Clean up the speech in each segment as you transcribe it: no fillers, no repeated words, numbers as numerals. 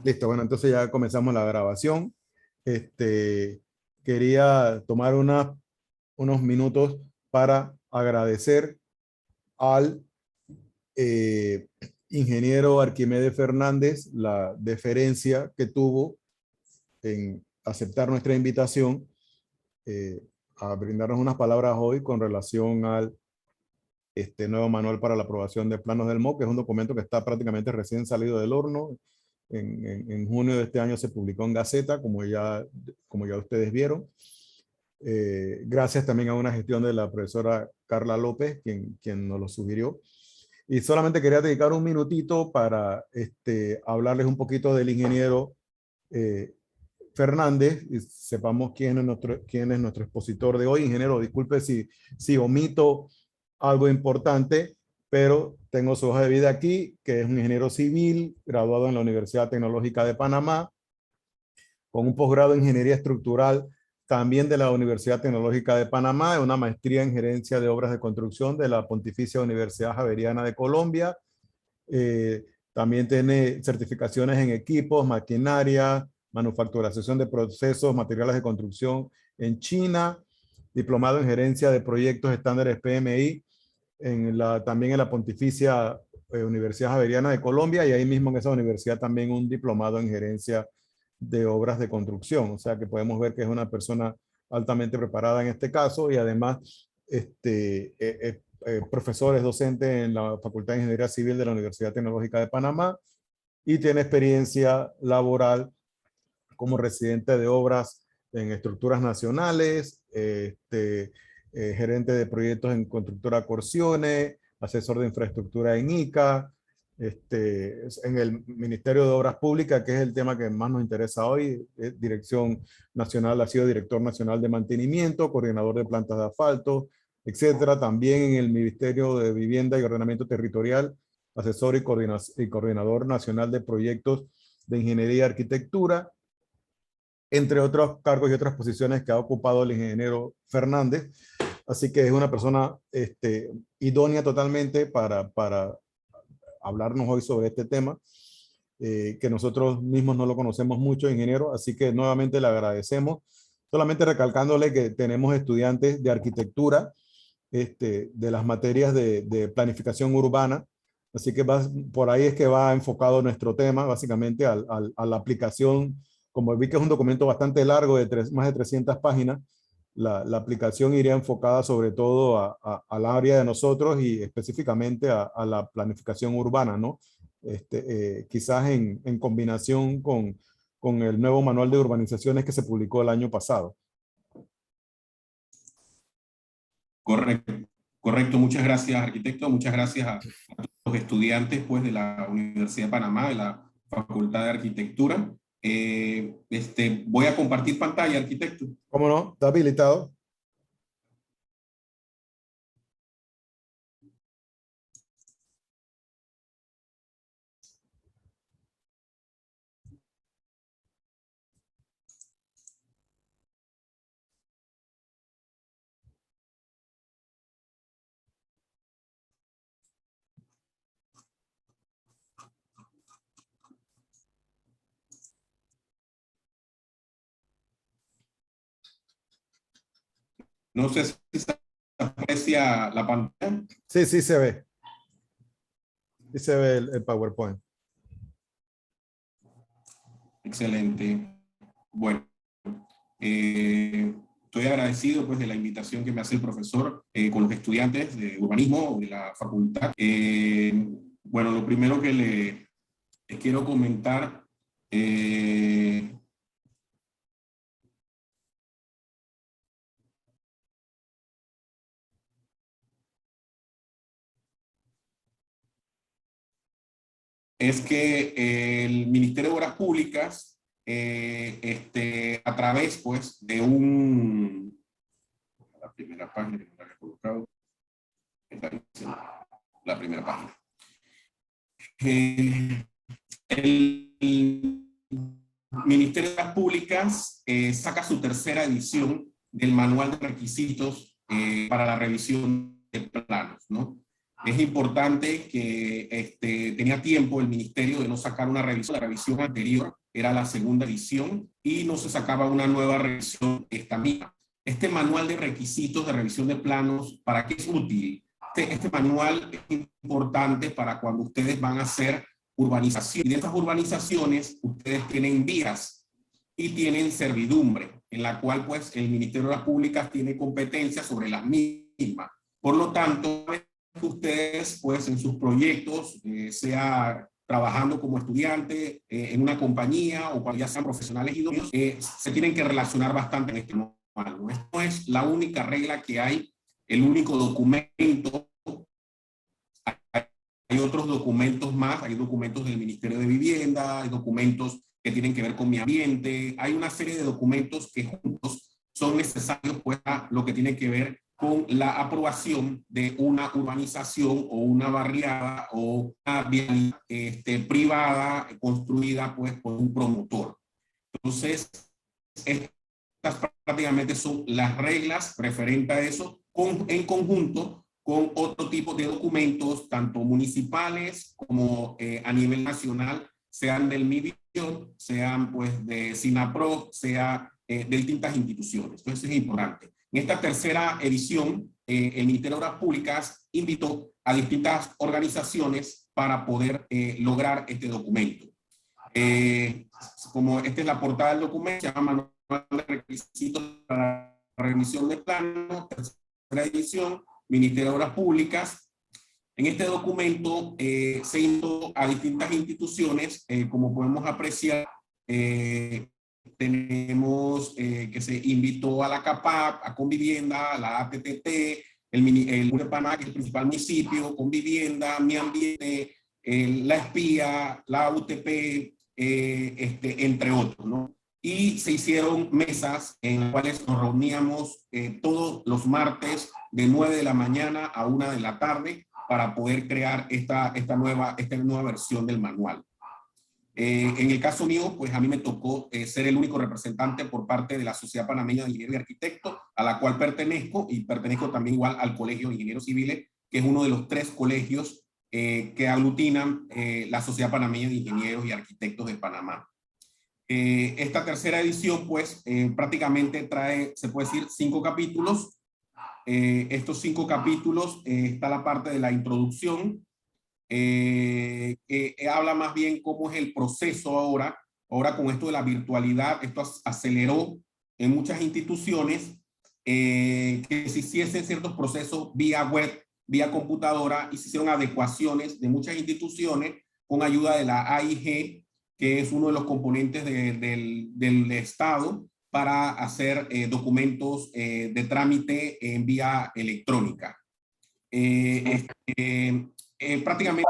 Listo, bueno, entonces ya comenzamos la grabación. Este, Quería tomar unos minutos para agradecer al eh, ingeniero Arquimedes Fernández la deferencia que tuvo en aceptar nuestra invitación eh, a brindarnos unas palabras hoy con relación al nuevo manual para la aprobación de planos del MOC, que es un documento que está prácticamente recién salido del horno. En junio de este año se publicó en Gaceta, como ya ustedes vieron. Gracias también a una gestión de la profesora Carla López, quien nos lo sugirió. Y solamente quería dedicar un minutito para hablarles un poquito del ingeniero eh, Fernández, y sepamos quién es nuestro expositor de hoy. Ingeniero, disculpe si omito algo importante, pero tengo su hoja de vida aquí, que es un ingeniero civil, graduado en la Universidad Tecnológica de Panamá, con un posgrado en Ingeniería Estructural también de la Universidad Tecnológica de Panamá, una maestría en Gerencia de Obras de Construcción de la Pontificia Universidad Javeriana de Colombia. Eh, También tiene certificaciones en equipos, maquinaria, manufacturación de procesos, materiales de construcción en China, diplomado en Gerencia de Proyectos Estándares PMI, también en la Pontificia Universidad Javeriana de Colombia, y ahí mismo en esa universidad también un diplomado en Gerencia de Obras de Construcción. O sea que podemos ver que es una persona altamente preparada en este caso, y además profesor, es docente en la Facultad de Ingeniería Civil de la Universidad Tecnológica de Panamá, y tiene experiencia laboral como residente de obras en estructuras nacionales, gerente de proyectos en constructora Corcione, asesor de infraestructura en ICA, en el Ministerio de Obras Públicas, que es el tema que más nos interesa hoy. Dirección Nacional, ha sido director nacional de mantenimiento, coordinador de plantas de asfalto, etcétera. También en el Ministerio de Vivienda y Ordenamiento Territorial, asesor y coordinador nacional de proyectos de ingeniería y arquitectura, entre otros cargos y otras posiciones que ha ocupado el ingeniero Fernández. Así que es una persona idónea totalmente para hablarnos hoy sobre este tema, que nosotros mismos no lo conocemos mucho, ingeniero. Así que nuevamente le agradecemos, solamente recalcándole que tenemos estudiantes de arquitectura, de las materias de planificación urbana. Así que por ahí es que va enfocado nuestro tema, básicamente a la aplicación. Como vi que es un documento bastante largo, más de 300 páginas, la aplicación iría enfocada sobre todo al área de nosotros, y específicamente a la planificación urbana, ¿no? Quizás en combinación con el nuevo manual de urbanizaciones que se publicó el año pasado. Correcto, correcto. Muchas gracias, arquitecto. Muchas gracias a todos los estudiantes pues, de la Universidad de Panamá, de la Facultad de Arquitectura. Voy a compartir pantalla, arquitecto. ¿Cómo no? ¿Está habilitado? No sé si se aprecia la pantalla. Sí, sí se ve. Sí se ve el PowerPoint. Excelente. Bueno, estoy agradecido pues, de la invitación que me hace el profesor con los estudiantes de urbanismo de la facultad. Bueno, lo primero que les quiero comentar es que el Ministerio de Obras Públicas, a través pues, de la primera página que me había colocado, la primera página. El Ministerio de Obras Públicas saca su tercera edición del Manual de Requisitos para la revisión de planos, ¿no? Es importante que tenía tiempo el ministerio de no sacar una revisión. La revisión anterior era la segunda edición y no se sacaba una nueva revisión esta misma. Este manual de requisitos de revisión de planos, ¿para qué es útil? Este manual es importante para cuando ustedes van a hacer urbanización. Y de estas urbanizaciones, ustedes tienen vías y tienen servidumbre, en la cual pues el Ministerio de las Públicas tiene competencia sobre las mismas. Por lo tanto, ustedes pues en sus proyectos, sea trabajando como estudiante en una compañía o cuando ya sean profesionales idóneos, se tienen que relacionar bastante en este manual. Esto no es la única regla que hay, el único documento. Hay otros documentos más, hay documentos del Ministerio de Vivienda, hay documentos que tienen que ver con mi ambiente, hay una serie de documentos que juntos son necesarios pues a lo que tiene que ver con la aprobación de una urbanización o una barriada o una vialidad privada construida pues por un promotor. Entonces, estas prácticamente son las reglas referentes a eso en conjunto con otro tipo de documentos, tanto municipales como a nivel nacional, sean del MIBIOT, sean pues de SINAPRO, sea de distintas instituciones. Entonces es importante. En esta tercera edición, el Ministerio de Obras Públicas invitó a distintas organizaciones para poder lograr este documento. Como esta es la portada del documento, se llama Manual de Requisitos para la Revisión de Planos, tercera edición, Ministerio de Obras Públicas. En este documento se invitó a distintas instituciones, como podemos apreciar, tenemos que se invitó a la CAPAC, a Convivienda, a la ATTT, el de Panamá, que es el principal municipio, Convivienda, Mi Ambiente, la Espía, la UTP, entre otros, ¿no? Y se hicieron mesas en las cuales nos reuníamos todos los martes de 9 de la mañana a 1 de la tarde para poder crear esta nueva versión del manual. En el caso mío, pues a mí me tocó ser el único representante por parte de la Sociedad Panameña de Ingenieros y Arquitectos, a la cual pertenezco, y pertenezco también igual al Colegio de Ingenieros Civiles, que es uno de los 3 colegios que aglutinan la Sociedad Panameña de Ingenieros y Arquitectos de Panamá. Esta tercera edición, pues, prácticamente trae, se puede decir, 5 capítulos. Estos 5 capítulos, está la parte de la introducción, que habla más bien cómo es el proceso ahora con esto de la virtualidad. Esto aceleró en muchas instituciones que se hiciesen ciertos procesos vía web, vía computadora, y se hicieron adecuaciones de muchas instituciones con ayuda de la AIG, que es uno de los componentes del Estado para hacer documentos de trámite en vía electrónica. Prácticamente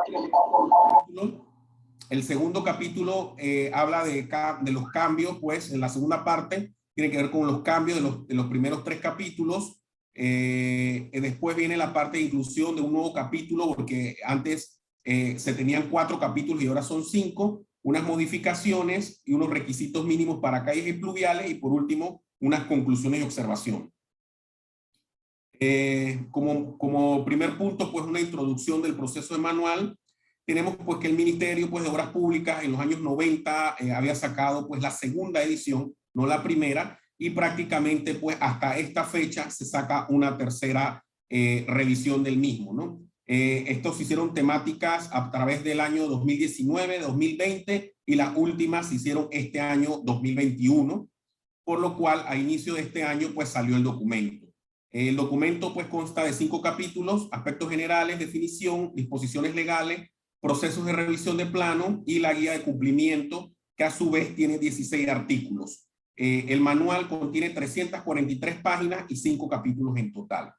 el segundo capítulo habla de los cambios, pues en la segunda parte tiene que ver con los cambios de los primeros 3 capítulos. Después viene la parte de inclusión de un nuevo capítulo, porque antes se tenían 4 capítulos y ahora son 5, unas modificaciones y unos requisitos mínimos para calles y pluviales, y por último unas conclusiones y observación. Como primer punto, pues una introducción del proceso de manual. Tenemos pues que el Ministerio pues de Obras Públicas en los años 90 había sacado pues la segunda edición, no la primera, y prácticamente pues hasta esta fecha se saca una tercera revisión del mismo, ¿no? Estos se hicieron temáticas a través del año 2019, 2020, y las últimas se hicieron este año 2021, por lo cual a inicio de este año pues salió el documento. El documento pues consta de 5 capítulos: aspectos generales, definición, disposiciones legales, procesos de revisión de plano y la guía de cumplimiento, que a su vez tiene 16 artículos. El manual contiene 343 páginas y 5 capítulos en total.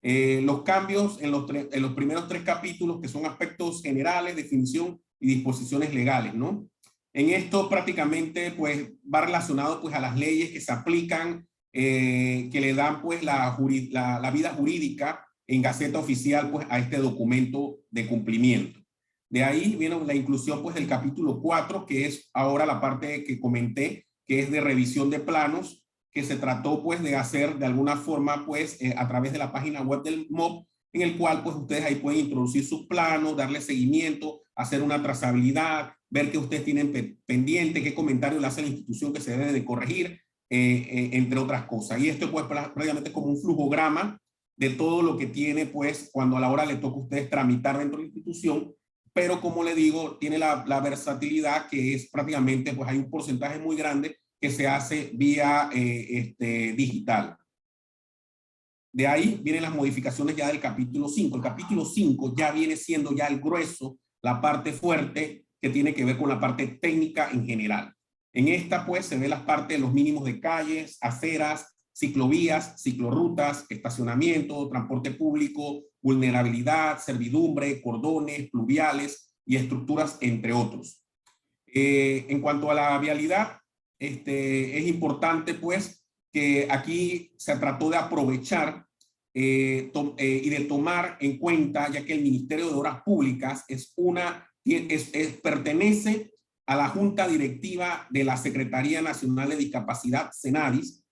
Los cambios en los primeros 3 capítulos, que son aspectos generales, definición y disposiciones legales, ¿no? En esto prácticamente pues va relacionado pues a las leyes que se aplican, que le dan pues la vida jurídica en Gaceta Oficial pues a este documento de cumplimiento. De ahí viene la inclusión pues del capítulo 4, que es ahora la parte que comenté, que es de revisión de planos, que se trató pues de hacer de alguna forma pues a través de la página web del MOB, en el cual pues ustedes ahí pueden introducir sus planos, darle seguimiento, hacer una trazabilidad, ver qué ustedes tienen pendiente, qué comentario le hace la institución que se debe de corregir, entre otras cosas. Y esto pues prácticamente es como un flujograma de todo lo que tiene pues cuando a la hora le toca a ustedes tramitar dentro de la institución, pero como le digo, tiene la versatilidad que es prácticamente, pues hay un porcentaje muy grande que se hace vía digital. De ahí vienen las modificaciones ya del capítulo 5. El capítulo 5 ya viene siendo ya el grueso, la parte fuerte que tiene que ver con la parte técnica en general. En esta pues se ve las partes de los mínimos de calles, aceras, ciclovías, ciclorrutas, estacionamiento, transporte público, vulnerabilidad, servidumbre, cordones, pluviales y estructuras, entre otros. En cuanto a la vialidad, es importante pues que aquí se trató de aprovechar y de tomar en cuenta, ya que el Ministerio de Obras Públicas pertenece a la Junta Directiva de la Secretaría Nacional de Discapacidad, Senadis.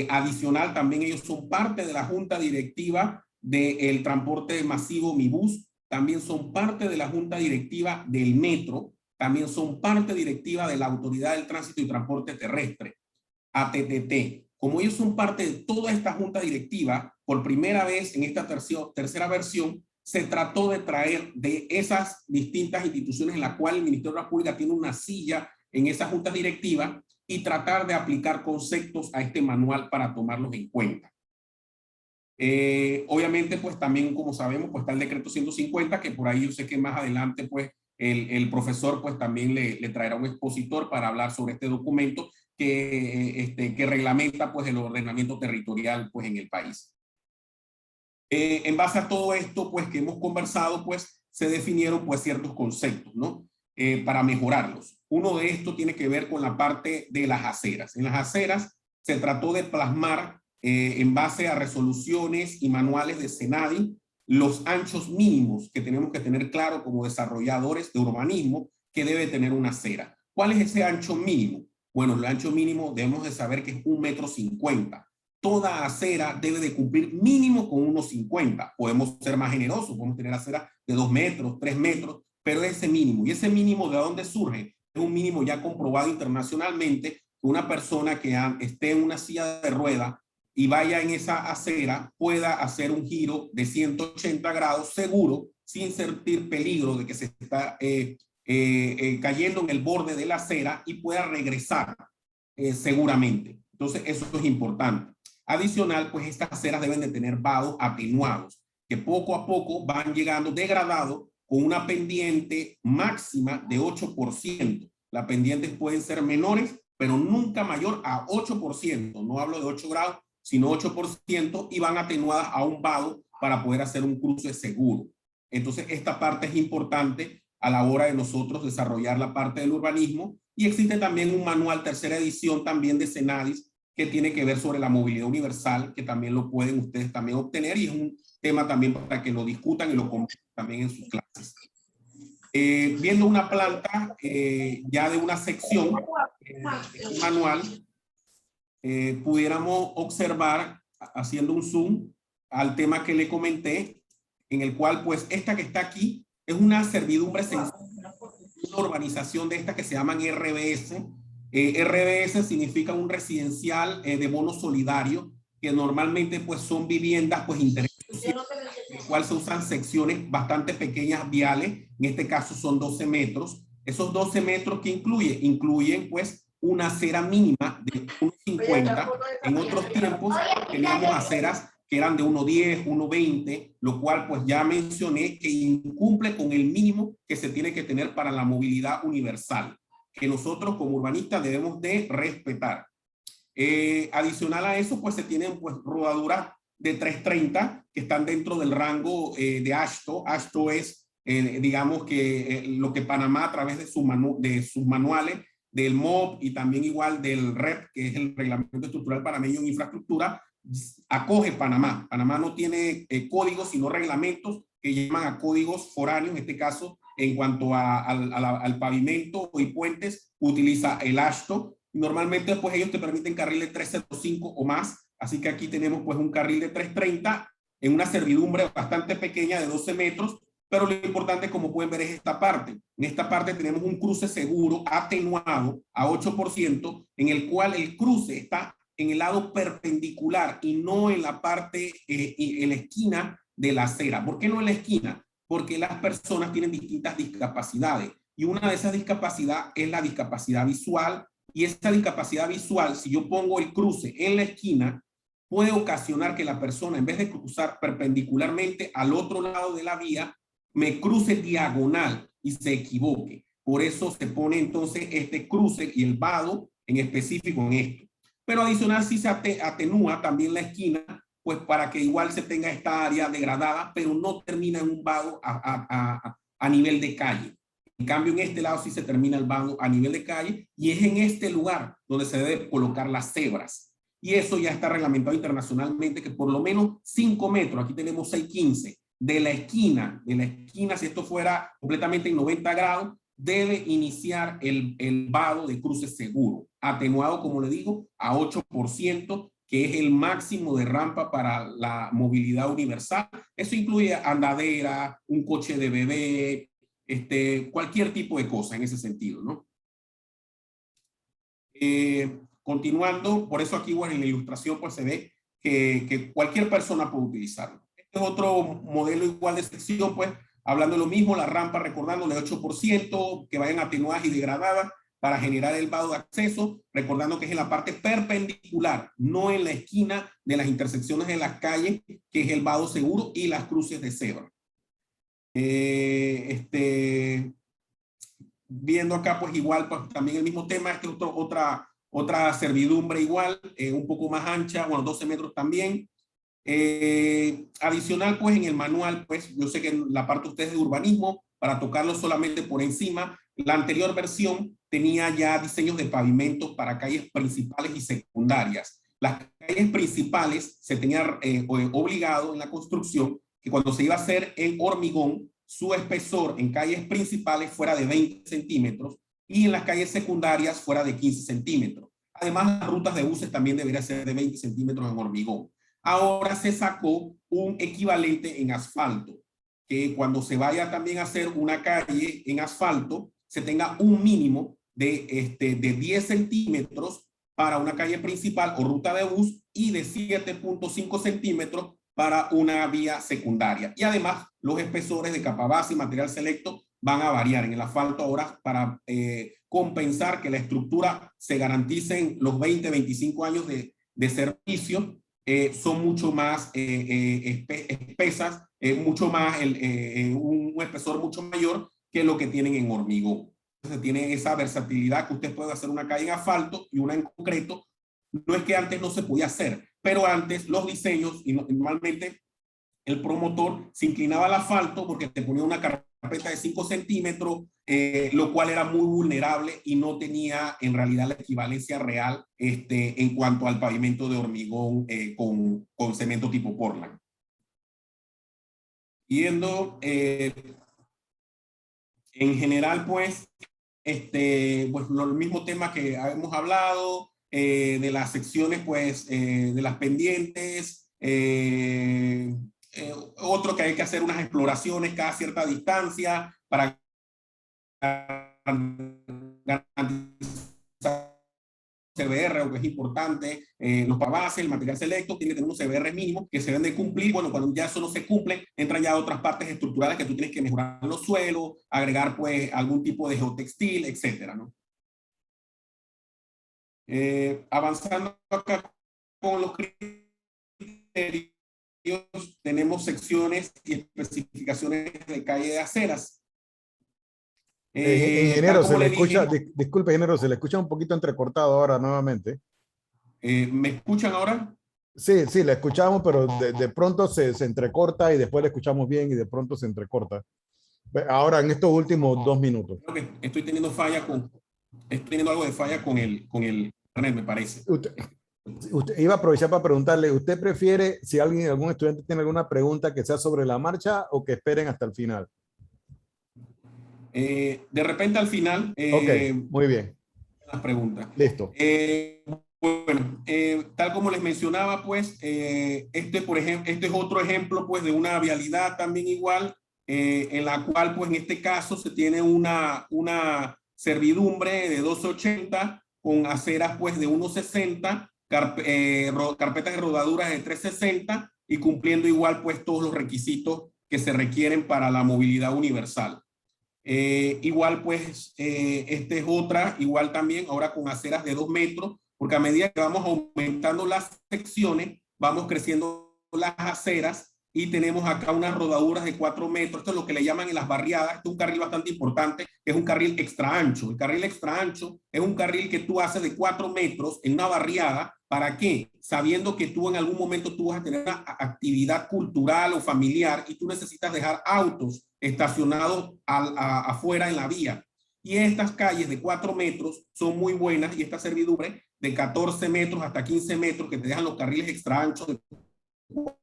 Adicional, también ellos son parte de la Junta Directiva del Transporte Masivo Mibus, también son parte de la Junta Directiva del Metro, también son parte directiva de la Autoridad del Tránsito y Transporte Terrestre, ATTT. Como ellos son parte de toda esta junta directiva, por primera vez en esta tercera versión, se trató de traer de esas distintas instituciones en las cuales el Ministerio de Obras Públicas tiene una silla en esa junta directiva y tratar de aplicar conceptos a este manual para tomarlos en cuenta. Obviamente, pues también, como sabemos, pues está el decreto 150, que por ahí yo sé que más adelante, pues, el profesor, pues, también le traerá un expositor para hablar sobre este documento que reglamenta, pues, el ordenamiento territorial, pues, en el país. En base a todo esto, pues, que hemos conversado, pues, se definieron, pues, ciertos conceptos, ¿no? Para mejorarlos. Uno de estos tiene que ver con la parte de las aceras. En las aceras se trató de plasmar en base a resoluciones y manuales de Senadi, los anchos mínimos que tenemos que tener claro como desarrolladores de urbanismo que debe tener una acera. ¿Cuál es ese ancho mínimo? Bueno, el ancho mínimo debemos de saber que es 1,50 m. Toda acera debe de cumplir mínimo con 1,50 m. Podemos ser más generosos, podemos tener aceras de 2 metros, 3 metros, pero ese mínimo. ¿Y ese mínimo de dónde surge? Es un mínimo ya comprobado internacionalmente que una persona que esté en una silla de ruedas y vaya en esa acera pueda hacer un giro de 180 grados seguro, sin sentir peligro de que se está cayendo en el borde de la acera y pueda regresar seguramente. Entonces, eso es importante. Adicional, pues estas aceras deben de tener vados atenuados, que poco a poco van llegando degradados con una pendiente máxima de 8%. Las pendientes pueden ser menores, pero nunca mayor a 8%. No hablo de 8 grados, sino 8%, y van atenuadas a un vado para poder hacer un cruce seguro. Entonces, esta parte es importante a la hora de nosotros desarrollar la parte del urbanismo, y existe también un manual, tercera edición también de Senadis, que tiene que ver sobre la movilidad universal, que también lo pueden ustedes también obtener, y es un tema también para que lo discutan y lo comenten también en sus clases. Viendo una planta ya de una sección, un manual, pudiéramos observar, haciendo un zoom al tema que le comenté, en el cual pues esta que está aquí es una servidumbre sencilla, una urbanización de estas que se llaman RBS. RBS significa un residencial de bono solidario, que normalmente pues son viviendas pues interesantes, en el cual se usan secciones bastante pequeñas viales, en este caso son 12 metros. Esos 12 metros que incluyen pues una acera mínima de 1,50. En otros tiempos teníamos aceras que eran de 1,10, 1,20, lo cual pues ya mencioné que incumple con el mínimo que se tiene que tener para la movilidad universal, que nosotros como urbanistas debemos de respetar. Adicional a eso, pues se tienen pues rodaduras de 330 que están dentro del rango de AASHTO. AASHTO es, digamos que lo que Panamá a través de sus manuales, del MOB y también igual del REP, que es el Reglamento Estructural Panameño en Infraestructura, acoge Panamá. Panamá no tiene códigos, sino reglamentos que llaman a códigos foráneos. En este caso, en cuanto al pavimento y puentes, utiliza el AASHTO. Normalmente, pues ellos te permiten carriles 305 o más. Así que aquí tenemos pues un carril de 330 en una servidumbre bastante pequeña de 12 metros, pero lo importante, como pueden ver, es esta parte. En esta parte tenemos un cruce seguro atenuado a 8%, en el cual el cruce está en el lado perpendicular y no en la parte, en la esquina de la acera. ¿Por qué no en la esquina? Porque las personas tienen distintas discapacidades y una de esas discapacidades es la discapacidad visual, y esta discapacidad visual, si yo pongo el cruce en la esquina, puede ocasionar que la persona, en vez de cruzar perpendicularmente al otro lado de la vía, me cruce diagonal y se equivoque. Por eso se pone entonces este cruce y el vado en específico en esto. Pero adicional si se atenúa también la esquina, pues para que igual se tenga esta área degradada, pero no termina en un vado a nivel de calle. En cambio, en este lado sí se termina el vado a nivel de calle, y es en este lugar donde se debe colocar las cebras. Y eso ya está reglamentado internacionalmente, que por lo menos 5 metros, aquí tenemos 6,15, de la esquina, si esto fuera completamente en 90 grados, debe iniciar el vado de cruce seguro, atenuado, como le digo, a 8%, que es el máximo de rampa para la movilidad universal. Eso incluye andadera, un coche de bebé, cualquier tipo de cosa en ese sentido, ¿no? Continuando, por eso aquí, bueno, en la ilustración pues se ve que cualquier persona puede utilizarlo. Este es otro modelo igual de sección, pues, hablando de lo mismo, la rampa, recordándole 8%, que vayan atenuadas y degradadas para generar el vado de acceso, recordando que es en la parte perpendicular, no en la esquina de las intersecciones de las calles, que es el vado seguro, y las cruces de cebra. Viendo acá, pues igual, pues también el mismo tema, otra servidumbre igual, un poco más ancha, bueno, 12 metros también. Adicional, pues en el manual, pues yo sé que en la parte de ustedes de urbanismo, para tocarlo solamente por encima, la anterior versión tenía ya diseños de pavimentos para calles principales y secundarias. Las calles principales se tenía obligado en la construcción que cuando se iba a hacer en hormigón, su espesor en calles principales fuera de 20 centímetros y en las calles secundarias fuera de 15 centímetros. Además, las rutas de buses también deberían ser de 20 centímetros en hormigón. Ahora se sacó un equivalente en asfalto, que cuando se vaya también a hacer una calle en asfalto, se tenga un mínimo de 10 centímetros para una calle principal o ruta de bus y de 7,5 centímetros para una vía secundaria. Y además, los espesores de capa base y material selecto van a variar en el asfalto ahora para compensar que la estructura se garanticen los 20-25 años de servicio. Son mucho más espesas, mucho más un espesor mucho mayor que lo que tienen en hormigón. Entonces tienen esa versatilidad que usted puede hacer una calle en asfalto y una en concreto. No es que antes no se podía hacer, pero antes los diseños, y normalmente el promotor se inclinaba al asfalto porque te ponía una carpeta de 5 centímetros, lo cual era muy vulnerable y no tenía en realidad la equivalencia real en cuanto al pavimento de hormigón con cemento tipo Portland. Yendo en general, pues, pues el mismo tema que hemos hablado, de las secciones, pues, de las pendientes, otro que hay que hacer unas exploraciones cada cierta distancia para garantizar CBR, aunque es importante, los bases, el material selecto, tiene que tener unos CBR mínimos que se deben de cumplir. Bueno, cuando ya eso no se cumple, entran ya otras partes estructurales que tú tienes que mejorar los suelos, agregar pues algún tipo de geotextil, etcétera, ¿no? Avanzando acá con los criterios, tenemos secciones y especificaciones de calle de aceras. Ingeniero, se le escucha, disculpe, ingeniero, se le escucha un poquito entrecortado ahora nuevamente. ¿Me escuchan ahora? Sí, sí, le escuchamos, pero de pronto se entrecorta y después le escuchamos bien y de pronto se entrecorta. Ahora, en estos últimos 2 minutos. Creo que estoy teniendo algo de falla con el internet, me parece. Usted iba a aprovechar para preguntarle, ¿usted prefiere, si algún estudiante tiene alguna pregunta, que sea sobre la marcha o que esperen hasta el final? De repente al final, Ok, muy bien. las preguntas. Listo. Bueno, tal como les mencionaba, pues, por ejemplo, este es otro ejemplo, pues, de una vialidad también igual, en la cual, pues, en este caso se tiene una servidumbre de 280 con aceras, pues, de 160, carpetas de rodaduras de 360 y cumpliendo igual, pues, todos los requisitos que se requieren para la movilidad universal. Igual, pues, este es otra, igual también, ahora con aceras de 2 metros, porque a medida que vamos aumentando las secciones, vamos creciendo las aceras y tenemos acá unas rodaduras de 4 metros. Esto es lo que le llaman en las barriadas. Este es un carril bastante importante, es un carril extra ancho. El carril extra ancho es un carril que tú haces de 4 metros en una barriada. ¿Para qué? Sabiendo que tú en algún momento tú vas a tener una actividad cultural o familiar y tú necesitas dejar autos estacionados afuera en la vía. Y estas calles de 4 metros son muy buenas y esta servidumbre de 14 metros hasta 15 metros que te dejan los carriles extra anchos de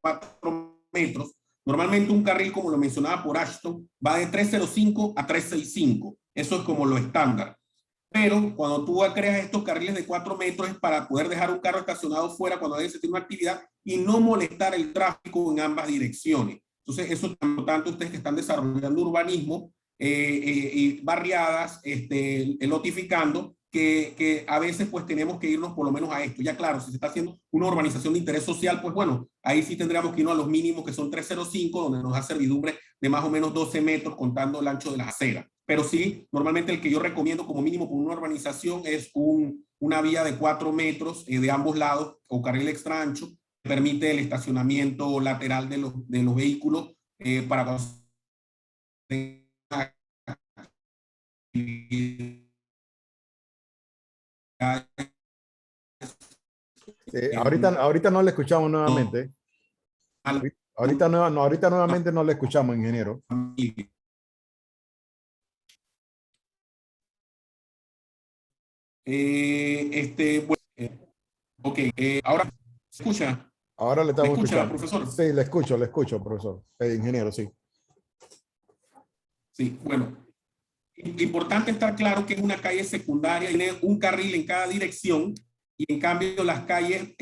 4 metros. Normalmente un carril, como lo mencionaba por Ashton, va de 305 a 365. Eso es como lo estándar. Pero cuando tú creas estos carriles de 4 metros es para poder dejar un carro estacionado fuera cuando alguien se tiene una actividad y no molestar el tráfico en ambas direcciones. Entonces, eso es importante ustedes que están desarrollando urbanismo y barriadas, lotificando, que a veces pues tenemos que irnos por lo menos a esto. Ya claro, si se está haciendo una urbanización de interés social, pues bueno, ahí sí tendríamos que irnos a los mínimos que son 305, donde nos da servidumbre de más o menos 12 metros contando el ancho de las aceras. Pero sí, normalmente el que yo recomiendo como mínimo por una urbanización es una vía de 4 metros de ambos lados o carril extra ancho, que permite el estacionamiento lateral de los vehículos para cuando se Ahorita no le escuchamos nuevamente. Ahorita nuevamente no le escuchamos, ingeniero. Bueno, ok, ahora se escucha. Ahora le ¿Me estamos escucha, escuchando. profesor? Sí, le escucho, profesor. Ingeniero, sí. Sí, bueno, importante estar claro que es una calle secundaria, tiene un carril en cada dirección y en cambio las calles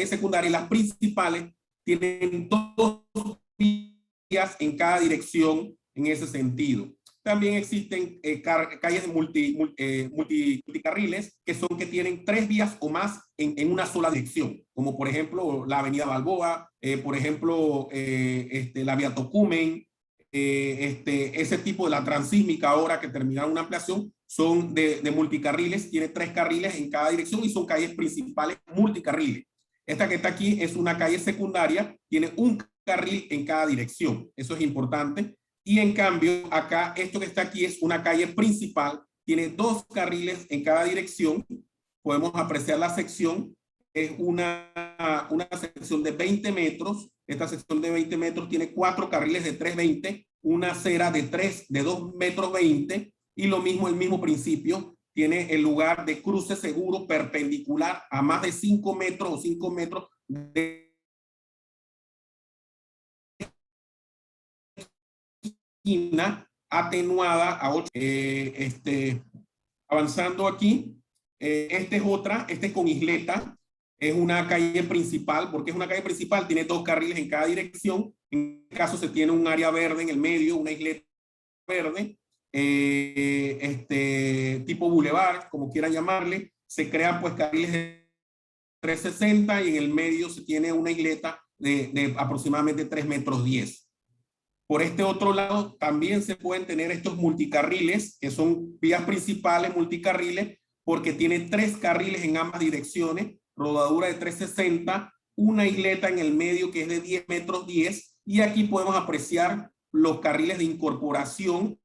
secundarias y las principales tienen dos vías en cada dirección en ese sentido. También existen calles multicarriles que son que tienen 3 vías o más en una sola dirección, como por ejemplo la Avenida Balboa, por ejemplo la Vía Tocumen, ese tipo de la transísmica ahora que terminaron una ampliación son de multicarriles, tiene 3 carriles en cada dirección y son calles principales multicarriles. Esta que está aquí es una calle secundaria, tiene un carril en cada dirección, eso es importante. Y en cambio acá, esto que está aquí es una calle principal, tiene 2 carriles en cada dirección, podemos apreciar la sección, es una sección de 20 metros. Esta sección de 20 metros tiene 4 carriles de 320, una acera de 2 metros 20 y lo mismo, el mismo principio, tiene el lugar de cruce seguro perpendicular a más de 5 metros o 5 metros de esquina atenuada a 8. Avanzando aquí, este es con isleta, es una calle principal. ¿Por qué es una calle principal? Tiene 2 carriles en cada dirección. En este caso se tiene un área verde en el medio, una isleta verde, tipo bulevar, como quieran llamarle. Se crean pues carriles de 360 y en el medio se tiene una isleta de aproximadamente 3 metros 10. Por este otro lado, también se pueden tener estos multicarriles, que son vías principales multicarriles, porque tiene 3 carriles en ambas direcciones, rodadura de 360, una isleta en el medio que es de 10 metros 10, y aquí podemos apreciar los carriles de incorporación,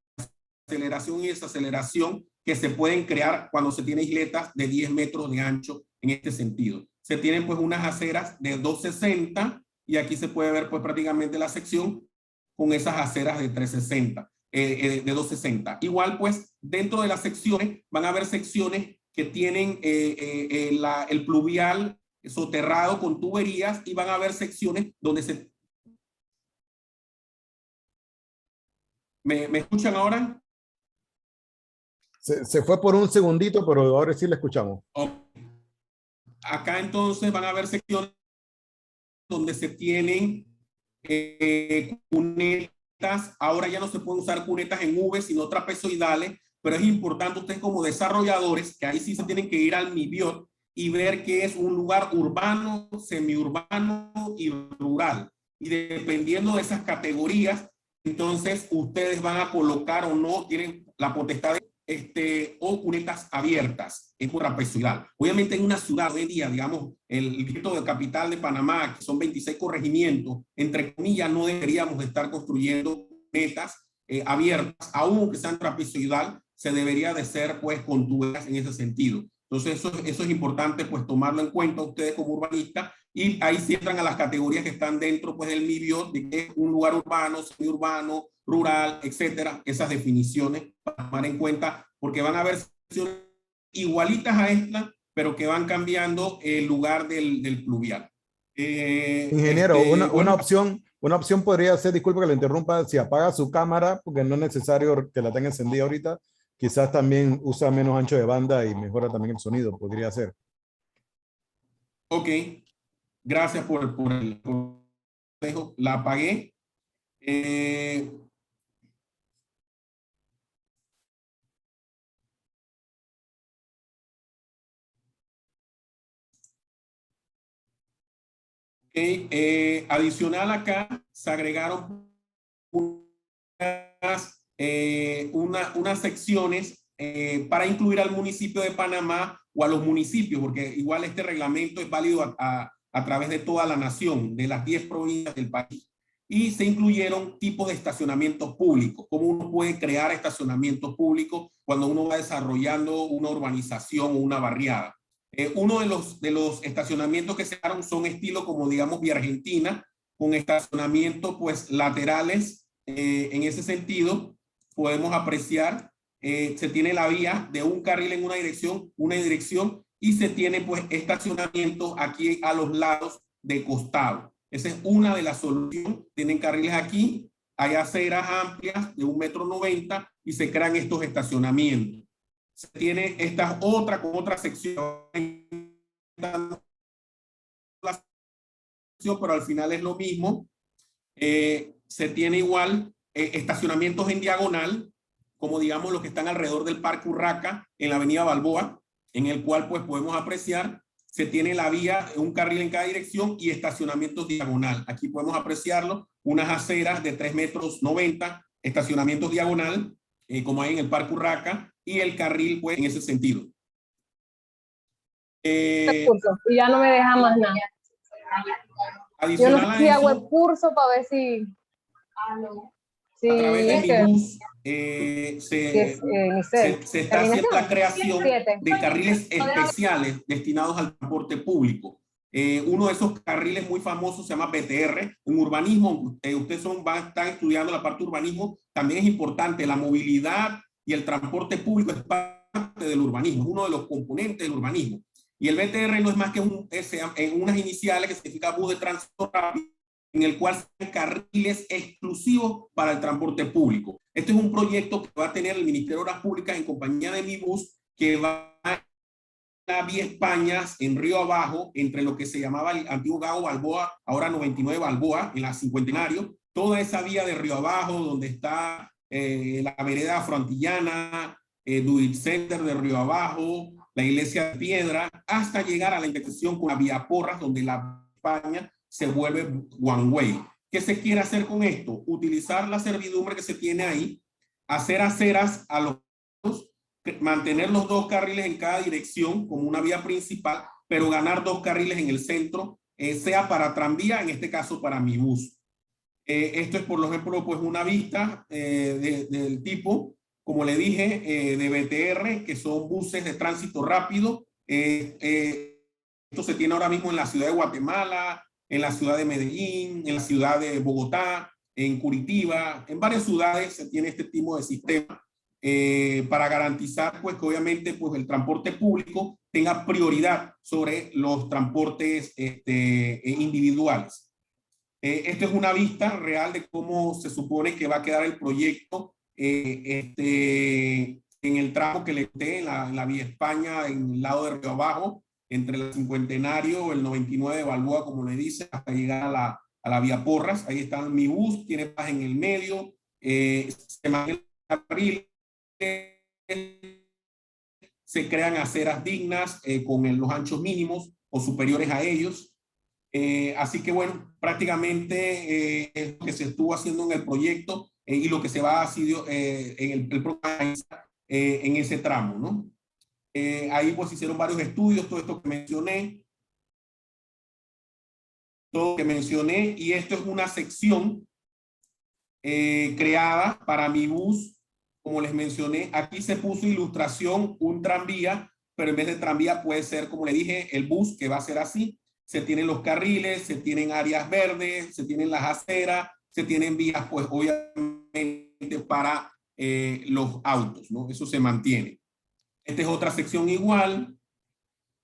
aceleración y desaceleración que se pueden crear cuando se tiene isletas de 10 metros de ancho en este sentido. Se tienen pues unas aceras de 260 y aquí se puede ver pues prácticamente la sección con esas aceras de 360, de 260. Igual, pues, dentro de las secciones van a haber secciones que tienen el pluvial soterrado con tuberías y van a haber secciones donde se... ¿Me escuchan ahora? Se fue por un segundito, pero ahora sí le escuchamos. Oh. acá entonces van a haber secciones donde se tienen cunetas. Ahora ya no se pueden usar cunetas en V, sino trapezoidales, pero es importante ustedes como desarrolladores, que ahí sí se tienen que ir al MIBIOT y ver qué es un lugar urbano, semiurbano y rural. Y dependiendo de esas categorías, entonces ustedes van a colocar o no, tienen la potestad de o cunetas abiertas en trapezoidal. Obviamente en una ciudad hoy en día, digamos, el distrito de capital de Panamá, que son 26 corregimientos, entre comillas, no deberíamos estar construyendo cunetas abiertas, aunque sean trapezoidal, se debería de ser pues contuberas en ese sentido. Entonces eso es importante pues tomarlo en cuenta ustedes como urbanistas, y ahí sí entran a las categorías que están dentro pues del MIBIOT, de que es un lugar urbano, semiurbano, rural, etcétera, esas definiciones para tomar en cuenta, porque van a haber secciones igualitas a esta, pero que van cambiando el lugar del pluvial. Ingeniero, Bueno, una opción podría ser, disculpe que le interrumpa, si apaga su cámara, porque no es necesario que la tenga encendida ahorita, quizás también usa menos ancho de banda y mejora también el sonido, podría ser. ok, gracias por el consejo, la apagué. Adicional acá se agregaron unas secciones para incluir al municipio de Panamá o a los municipios, porque igual este reglamento es válido a través de toda la nación, de las 10 provincias del país. Y se incluyeron tipos de estacionamientos públicos, cómo uno puede crear estacionamientos públicos cuando uno va desarrollando una urbanización o una barriada. Uno de los estacionamientos que se dieron son estilo como digamos vía Argentina, con estacionamientos pues laterales. En ese sentido podemos apreciar, se tiene la vía de un carril en una dirección, y se tiene pues estacionamiento aquí a los lados de costado. Esa es una de las soluciones. Tienen carriles aquí, hay aceras amplias de 1,90 m y se crean estos estacionamientos. Se tiene esta otra con otra sección, pero al final es lo mismo. Se tiene igual estacionamientos en diagonal, como digamos los que están alrededor del Parque Urraca en la avenida Balboa, en el cual pues podemos apreciar, se tiene la vía, un carril en cada dirección y estacionamientos diagonal. Aquí podemos apreciarlo, unas aceras de 3,90 m, estacionamientos diagonal, como hay en el Parque Urraca, y el carril pues en ese sentido. Y ya no me deja más nada. Yo no sé si hago el curso para ver si... a través de MIBUS se está haciendo la creación de carriles especiales destinados al transporte público. Uno de esos carriles muy famosos se llama BTR. En urbanismo, ustedes están estudiando la parte de urbanismo, también es importante la movilidad y el transporte público es parte del urbanismo, es uno de los componentes del urbanismo. Y el BTR no es más que unas iniciales que significa bus de tránsito rápido, en el cual hay carriles exclusivos para el transporte público. Este es un proyecto que va a tener el Ministerio de Obras Públicas en compañía de MIBUS, que va a la vía Españas en Río Abajo, entre lo que se llamaba el antiguo Gago Balboa, ahora 99 Balboa, en la Cincuentenario, toda esa vía de Río Abajo, donde está la vereda Frontillana, Duit Center de Río Abajo, la iglesia de Piedra, hasta llegar a la intersección con la vía Porras, donde la España se vuelve one way. ¿Qué se quiere hacer con esto? Utilizar la servidumbre que se tiene ahí, hacer aceras a los dos, mantener los 2 carriles en cada dirección como una vía principal, pero ganar 2 carriles en el centro, sea para tranvía, en este caso para mi bus. Esto es, por ejemplo, pues una vista del tipo, como le dije, de BTR, que son buses de tránsito rápido. Esto se tiene ahora mismo en la ciudad de Guatemala, en la ciudad de Medellín, en la ciudad de Bogotá, en Curitiba, en varias ciudades se tiene este tipo de sistema para garantizar pues que obviamente pues el transporte público tenga prioridad sobre los transportes individuales. Esto es una vista real de cómo se supone que va a quedar el proyecto en el tramo que le esté en la vía España, en el lado de Río Abajo, entre el Cincuentenario, el 99 de Balboa, como le dice, hasta llegar a la vía Porras. Ahí está mi bus, tiene paz en el medio, se mantiene el carril, se crean aceras dignas con los anchos mínimos o superiores a ellos. Así que bueno, prácticamente es lo que se estuvo haciendo en el proyecto y lo que se va a hacer en el programa en ese tramo, ¿no? Ahí pues hicieron varios estudios, todo esto que mencioné, y esto es una sección creada para mi bus. Como les mencioné, aquí se puso ilustración, un tranvía, pero en vez de tranvía puede ser, como le dije, el bus, que va a ser así. Se tienen los carriles, se tienen áreas verdes, se tienen las aceras, se tienen vías, pues obviamente para los autos, ¿no? Eso se mantiene. Esta es otra sección igual,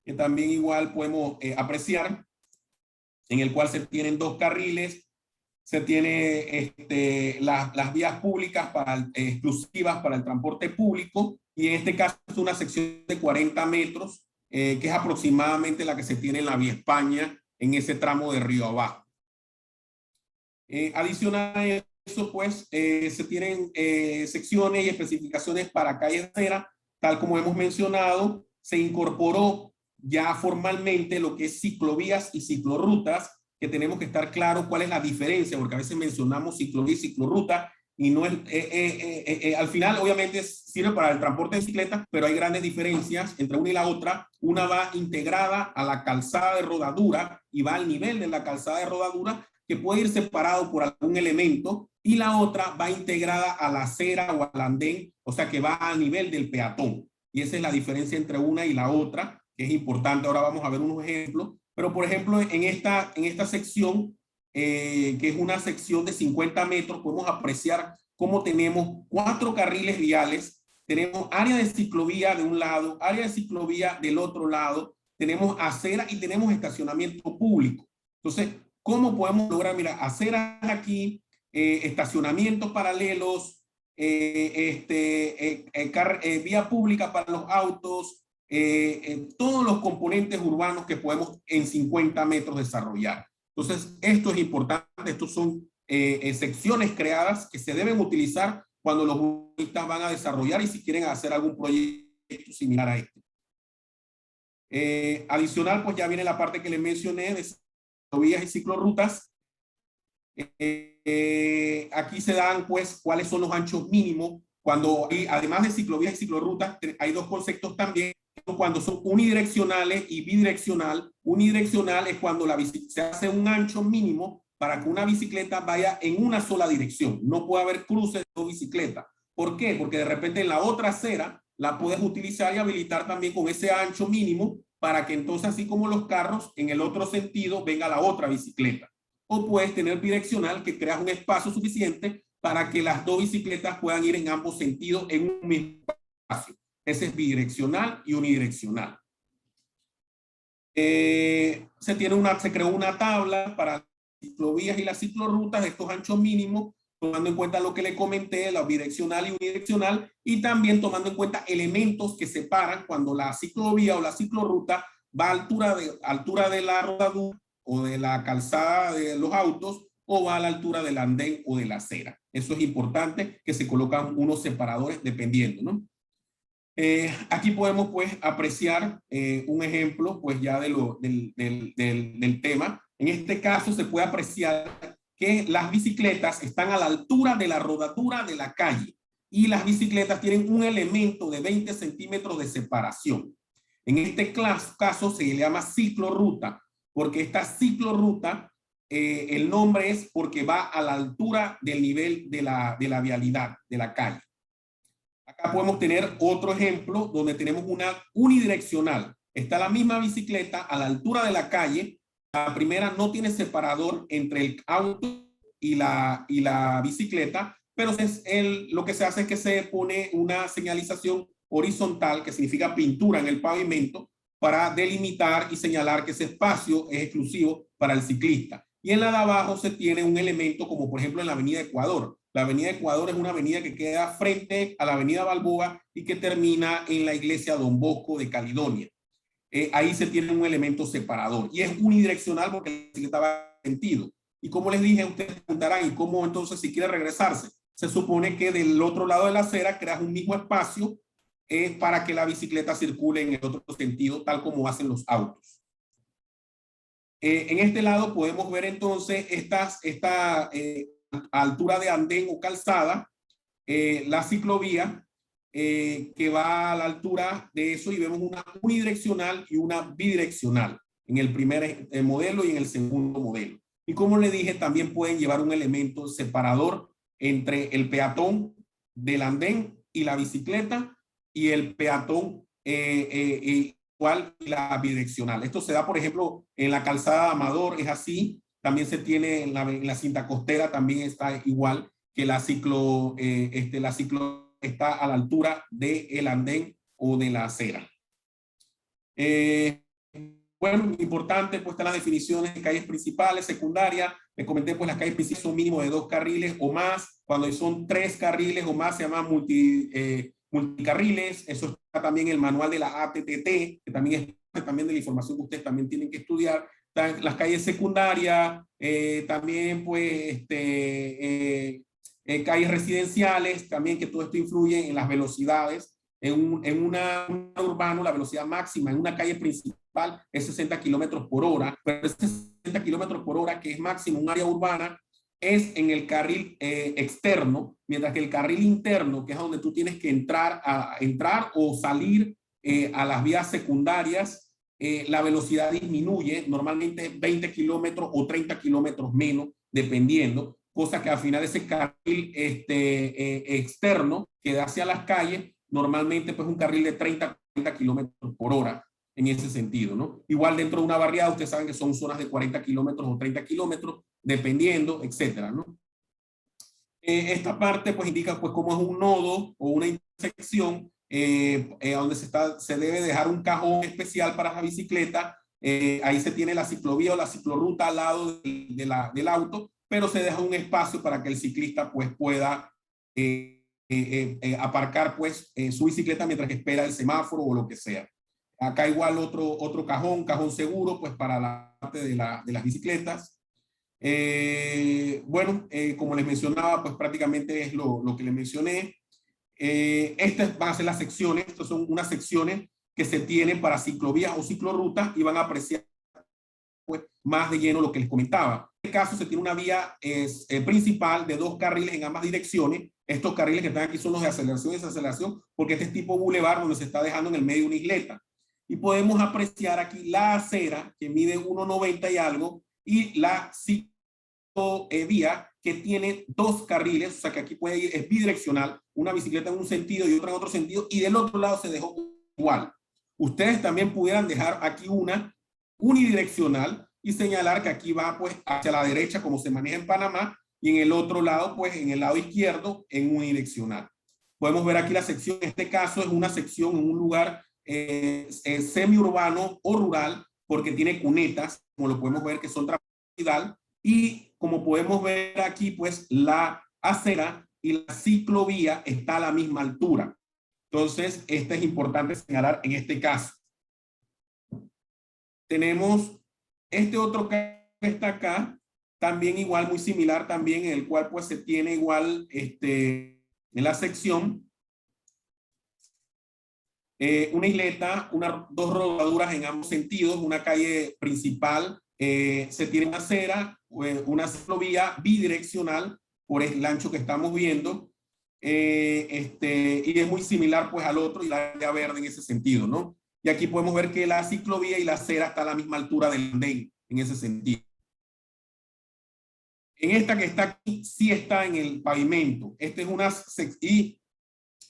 que también igual podemos apreciar, en el cual se tienen dos carriles, se tiene las vías públicas exclusivas para el transporte público, y en este caso es una sección de 40 metros, que es aproximadamente la que se tiene en la vía España, en ese tramo de río abajo. Adicional a eso, pues, se tienen secciones y especificaciones para calles de acera, tal como hemos mencionado. Se incorporó ya formalmente lo que es ciclovías y ciclorrutas, que tenemos que estar claros cuál es la diferencia, porque a veces mencionamos ciclovía y ciclorruta, y no es, al final obviamente sirve para el transporte de bicicletas, pero hay grandes diferencias entre una y la otra. Una va integrada a la calzada de rodadura y va al nivel de la calzada de rodadura, que puede ir separado por algún elemento, y la otra va integrada a la acera o al andén, o sea que va al nivel del peatón. Y esa es la diferencia entre una y la otra, que es importante. Ahora vamos a ver unos ejemplos, pero por ejemplo en esta sección, que es una sección de 50 metros, podemos apreciar cómo tenemos 4 carriles viales, tenemos área de ciclovía de un lado, área de ciclovía del otro lado, tenemos acera y tenemos estacionamiento público. Entonces, ¿cómo podemos lograr? Mira, aceras aquí, estacionamientos paralelos, vía pública para los autos, todos los componentes urbanos que podemos en 50 metros desarrollar. Entonces, esto es importante. Estos son secciones creadas que se deben utilizar cuando los bunistas van a desarrollar y si quieren hacer algún proyecto similar a este. Adicional, pues ya viene la parte que les mencioné de ciclovías y ciclorrutas. Aquí se dan pues cuáles son los anchos mínimos. Cuando hay, además de ciclovías y ciclorrutas, hay dos conceptos también, cuando son unidireccionales y bidireccional. Unidireccional es cuando se hace un ancho mínimo para que una bicicleta vaya en una sola dirección. No puede haber cruces de dos bicicletas. ¿Por qué? Porque de repente en la otra acera la puedes utilizar y habilitar también con ese ancho mínimo, para que entonces, así como los carros, en el otro sentido venga la otra bicicleta. O puedes tener bidireccional, que creas un espacio suficiente para que las dos bicicletas puedan ir en ambos sentidos en un mismo espacio. Ese es bidireccional y unidireccional. Se creó una tabla para las ciclovías y las ciclorrutas, estos anchos mínimos, tomando en cuenta lo que le comenté, la bidireccional y unidireccional, y también tomando en cuenta elementos que separan cuando la ciclovía o la ciclorruta va a altura de la rodadura o de la calzada de los autos, o va a la altura del andén o de la acera. Eso es importante, que se colocan unos separadores dependiendo, ¿no? Aquí podemos pues apreciar un ejemplo pues ya del tema. En este caso se puede apreciar que las bicicletas están a la altura de la rodadura de la calle, y las bicicletas tienen un elemento de 20 centímetros de separación. En este caso se le llama ciclorruta, porque esta ciclorruta, el nombre es porque va a la altura del nivel de la vialidad, de la calle. Acá podemos tener otro ejemplo donde tenemos una unidireccional. Está la misma bicicleta a la altura de la calle. La primera no tiene separador entre el auto y la bicicleta, pero lo que se hace es que se pone una señalización horizontal, que significa pintura en el pavimento, para delimitar y señalar que ese espacio es exclusivo para el ciclista. Y en la de abajo se tiene un elemento como por ejemplo en la avenida Ecuador. La avenida Ecuador es una avenida que queda frente a la avenida Balboa y que termina en la iglesia Don Bosco de Caledonia. ahí se tiene un elemento separador. Y es unidireccional porque la bicicleta va en sentido. Y como les dije, ustedes preguntarán, ¿y cómo entonces si quiere regresarse? Se supone que del otro lado de la acera creas un mismo espacio para que la bicicleta circule en el otro sentido, tal como hacen los autos. En este lado podemos ver entonces esta altura de andén o calzada, la ciclovía, que va a la altura de eso, y vemos una unidireccional y una bidireccional en el primer modelo y en el segundo modelo. Y como le dije, también pueden llevar un elemento separador entre el peatón del andén y la bicicleta, y el peatón igual la bidireccional. Esto se da, por ejemplo, en la calzada Amador, es así. También se tiene en la cinta costera, también está igual, que la ciclo está a la altura del andén o de la acera. Bueno, importante, pues están las definiciones de calles principales, secundarias. Les comenté, pues las calles principales son mínimo de 2 carriles o más. Cuando son 3 carriles o más se llama multicarriles. Eso está también en el manual de la ATTT, que también es parte también de la información que ustedes también tienen que estudiar. Las calles secundarias, también pues calles residenciales, también, que todo esto influye en las velocidades. En un urbano, la velocidad máxima en una calle principal es 60 kilómetros por hora, pero ese 60 kilómetros por hora, que es máximo en un área urbana, es en el carril externo, mientras que el carril interno, que es donde tú tienes que entrar o salir a las vías secundarias, la velocidad disminuye, normalmente 20 kilómetros o 30 kilómetros menos, dependiendo, cosa que al final ese carril externo que da hacia las calles, normalmente pues un carril de 30 kilómetros por hora en ese sentido, ¿no? Igual dentro de una barriada, ustedes saben que son zonas de 40 kilómetros o 30 kilómetros, dependiendo, etcétera, ¿no? Esta parte pues indica pues cómo es un nodo o una intersección donde se debe dejar un cajón especial para la bicicleta. Ahí se tiene la ciclovía o la ciclorruta al lado del auto, pero se deja un espacio para que el ciclista pues pueda aparcar pues su bicicleta mientras que espera el semáforo o lo que sea. Acá igual otro cajón seguro pues para la parte de las bicicletas. Bueno, como les mencionaba, pues prácticamente es lo que les mencioné. Estas van a ser las secciones. Estas son unas secciones que se tienen para ciclovías o ciclorrutas y van a apreciar pues más de lleno lo que les comentaba. En este caso se tiene una vía principal de 2 carriles en ambas direcciones. Estos carriles que están aquí son los de aceleración y desaceleración, porque este es tipo bulevar donde se está dejando en el medio una isleta. Y podemos apreciar aquí la acera, que mide 1,90 y algo, y la ciclovía, que tiene 2 carriles, o sea que aquí puede ir, es bidireccional, una bicicleta en un sentido y otra en otro sentido, y del otro lado se dejó igual. Ustedes también pudieran dejar aquí una unidireccional y señalar que aquí va pues hacia la derecha, como se maneja en Panamá, y en el otro lado, pues en el lado izquierdo, en unidireccional. Podemos ver aquí la sección. En este caso es una sección en un lugar semiurbano o rural, porque tiene cunetas, como lo podemos ver, que son transversal, y como podemos ver aquí, pues la acera y la ciclovía está a la misma altura. Entonces, este es importante señalar en este caso. Tenemos este otro que está acá, también igual, muy similar también, en el cual pues se tiene igual en la sección una isleta, 2 rodaduras en ambos sentidos, una calle principal, se tiene una acera, una ciclovía bidireccional por el ancho que estamos viendo, y es muy similar pues al otro y la área verde en ese sentido, ¿no? Y aquí podemos ver que la ciclovía y la acera está a la misma altura del andén en ese sentido. En esta que está aquí, sí está en el pavimento. Esta es una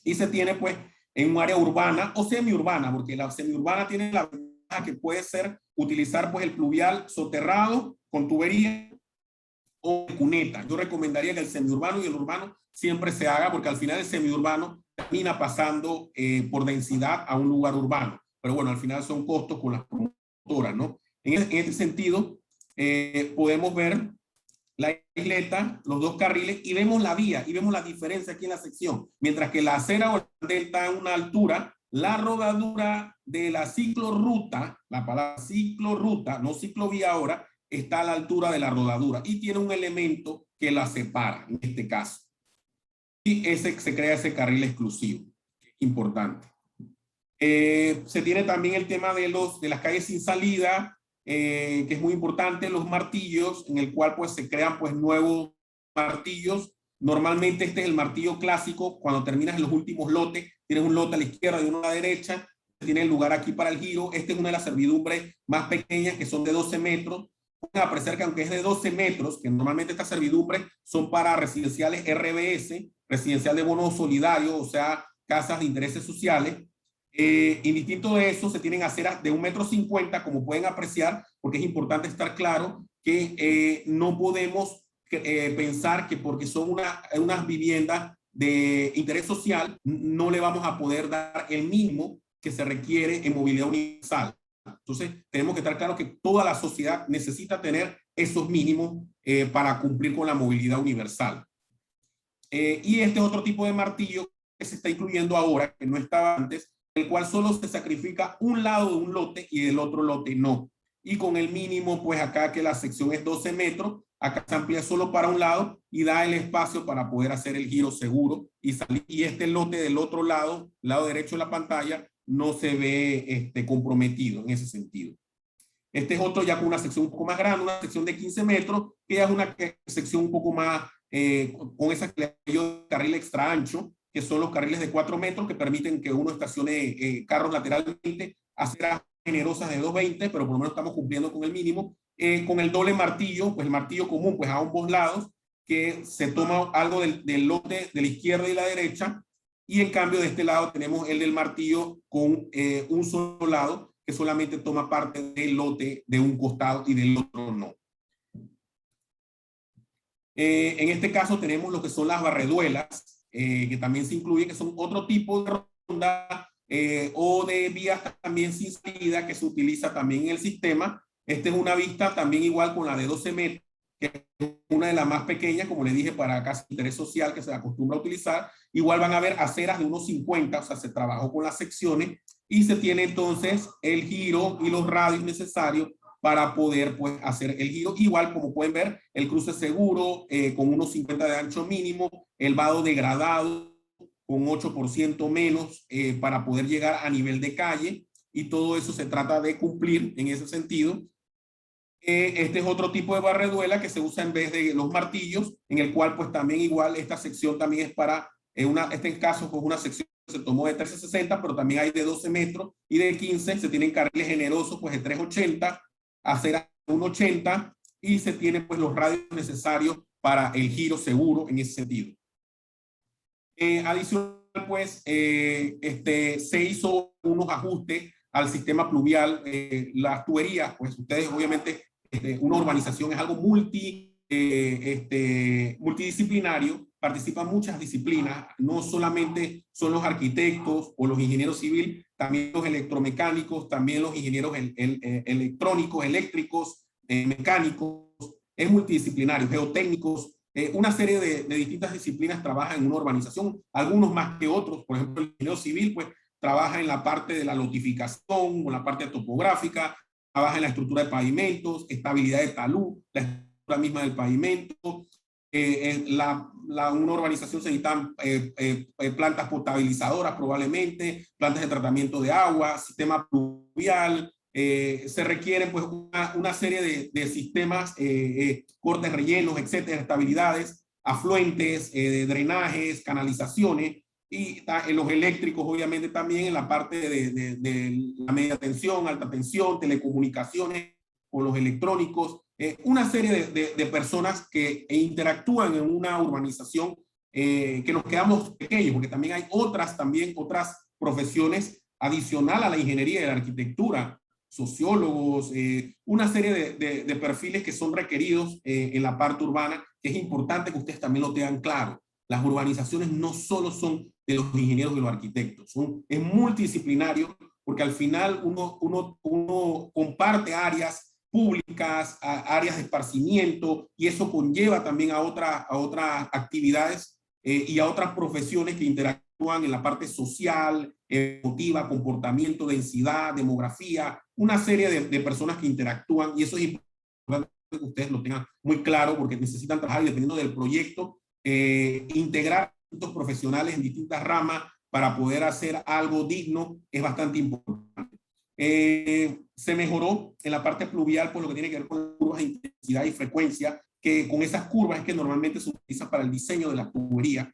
y se tiene pues en un área urbana o semiurbana, porque la semiurbana tiene la ventaja que puede ser utilizar pues el pluvial soterrado con tubería o cuneta. Yo recomendaría que el semiurbano y el urbano siempre se haga, porque al final el semiurbano termina pasando por densidad a un lugar urbano. Pero bueno, al final son costos con las promotoras, ¿no? En este sentido, podemos ver la isleta, los 2 carriles, y vemos la vía, y vemos la diferencia aquí en la sección. Mientras que la acera o el andén está a una altura, la rodadura de la ciclorruta, la palabra ciclorruta, no ciclovía ahora, está a la altura de la rodadura y tiene un elemento que la separa, en este caso. Y se crea ese carril exclusivo, importante. Se tiene también el tema de las calles sin salida, que es muy importante, los martillos, en el cual pues se crean pues nuevos martillos. Normalmente este es el martillo clásico, cuando terminas en los últimos lotes, tienes un lote a la izquierda y uno a la derecha, tiene el lugar aquí para el giro. Esta es una de las servidumbres más pequeñas, que son de 12 metros. Pueden apreciar que aunque es de 12 metros, que normalmente estas servidumbres son para residenciales RBS, residencial de bono solidario, o sea, casas de intereses sociales. Indistinto de eso, se tienen aceras de 1,50 m, como pueden apreciar, porque es importante estar claro que no podemos pensar que porque son unas viviendas de interés social, no le vamos a poder dar el mínimo que se requiere en movilidad universal. Entonces, tenemos que estar claros que toda la sociedad necesita tener esos mínimos para cumplir con la movilidad universal. Y este es otro tipo de martillo que se está incluyendo ahora, que no estaba antes, el cual solo se sacrifica un lado de un lote y del otro lote no. Y con el mínimo, pues acá que la sección es 12 metros, acá se amplía solo para un lado y da el espacio para poder hacer el giro seguro y salir. Y este lote del otro lado, lado derecho de la pantalla, no se ve comprometido en ese sentido. Este es otro ya con una sección un poco más grande, una sección de 15 metros, que ya es una sección un poco más, con esa carril extra ancho, que son los carriles de 4 metros que permiten que uno estacione carros lateralmente, aceras generosas de 2,20, pero por lo menos estamos cumpliendo con el mínimo. Con el doble martillo, pues el martillo común, pues a ambos lados, que se toma algo del lote de la izquierda y la derecha, y en cambio de este lado tenemos el del martillo con un solo lado, que solamente toma parte del lote de un costado y del otro no. En este caso tenemos lo que son las barreduelas, que también se incluyen, que son otro tipo de ronda o de vías también sin salida que se utiliza también en el sistema. Esta es una vista también igual con la de 12 metros, que es una de las más pequeñas, como les dije, para casa de interés social que se acostumbra a utilizar. Igual van a haber aceras de 1,50, o sea, se trabajó con las secciones y se tiene entonces el giro y los radios necesarios para poder pues hacer el giro. Igual, como pueden ver, el cruce seguro con 1,50 de ancho mínimo, el vado degradado con 8% menos para poder llegar a nivel de calle, y todo eso se trata de cumplir en ese sentido. Este es otro tipo de barreduela que se usa en vez de los martillos, en el cual pues también igual esta sección también es para, este caso pues una sección se tomó de 13,60, pero también hay de 12 metros y de 15, se tienen carriles generosos pues de 3,80, aceras de 1,80 y se tienen pues los radios necesarios para el giro seguro en ese sentido. Adicional pues se hizo unos ajustes al sistema pluvial, las tuberías, pues ustedes obviamente una urbanización es algo multidisciplinario, participan muchas disciplinas, no solamente son los arquitectos o los ingenieros civiles, también los electromecánicos, también los ingenieros electrónicos, eléctricos, mecánicos, es multidisciplinario, geotécnicos, una serie de distintas disciplinas trabajan en una urbanización, algunos más que otros. Por ejemplo, el ingeniero civil pues trabaja en la parte de la lotificación, o la parte topográfica, trabaja en la estructura de pavimentos, estabilidad de talud, la estructura misma del pavimento. Una urbanización se necesitan plantas potabilizadoras probablemente, plantas de tratamiento de agua, sistema pluvial, se requieren pues una serie de sistemas, cortes, rellenos, etcétera, estabilidades, afluentes, drenajes, canalizaciones, y en los eléctricos obviamente también en la parte de la media tensión, alta tensión, telecomunicaciones con los electrónicos, una serie de personas que interactúan en una urbanización, que nos quedamos pequeños, porque también hay otras profesiones adicional a la ingeniería y la arquitectura, sociólogos, una serie de perfiles que son requeridos en la parte urbana, que es importante que ustedes también lo tengan claro. Las urbanizaciones no solo son de los ingenieros y los arquitectos, es multidisciplinario, porque al final uno comparte áreas públicas, áreas de esparcimiento, y eso conlleva también a otras actividades y a otras profesiones que interactúan interactúan en la parte social, emotiva, comportamiento, densidad, demografía, una serie de personas que interactúan, y eso es importante que ustedes lo tengan muy claro porque necesitan trabajar y dependiendo del proyecto, integrar estos profesionales en distintas ramas para poder hacer algo digno es bastante importante. Se mejoró en la parte pluvial por lo que tiene que ver con las curvas de intensidad y frecuencia, que con esas curvas es que normalmente se utiliza para el diseño de la tubería.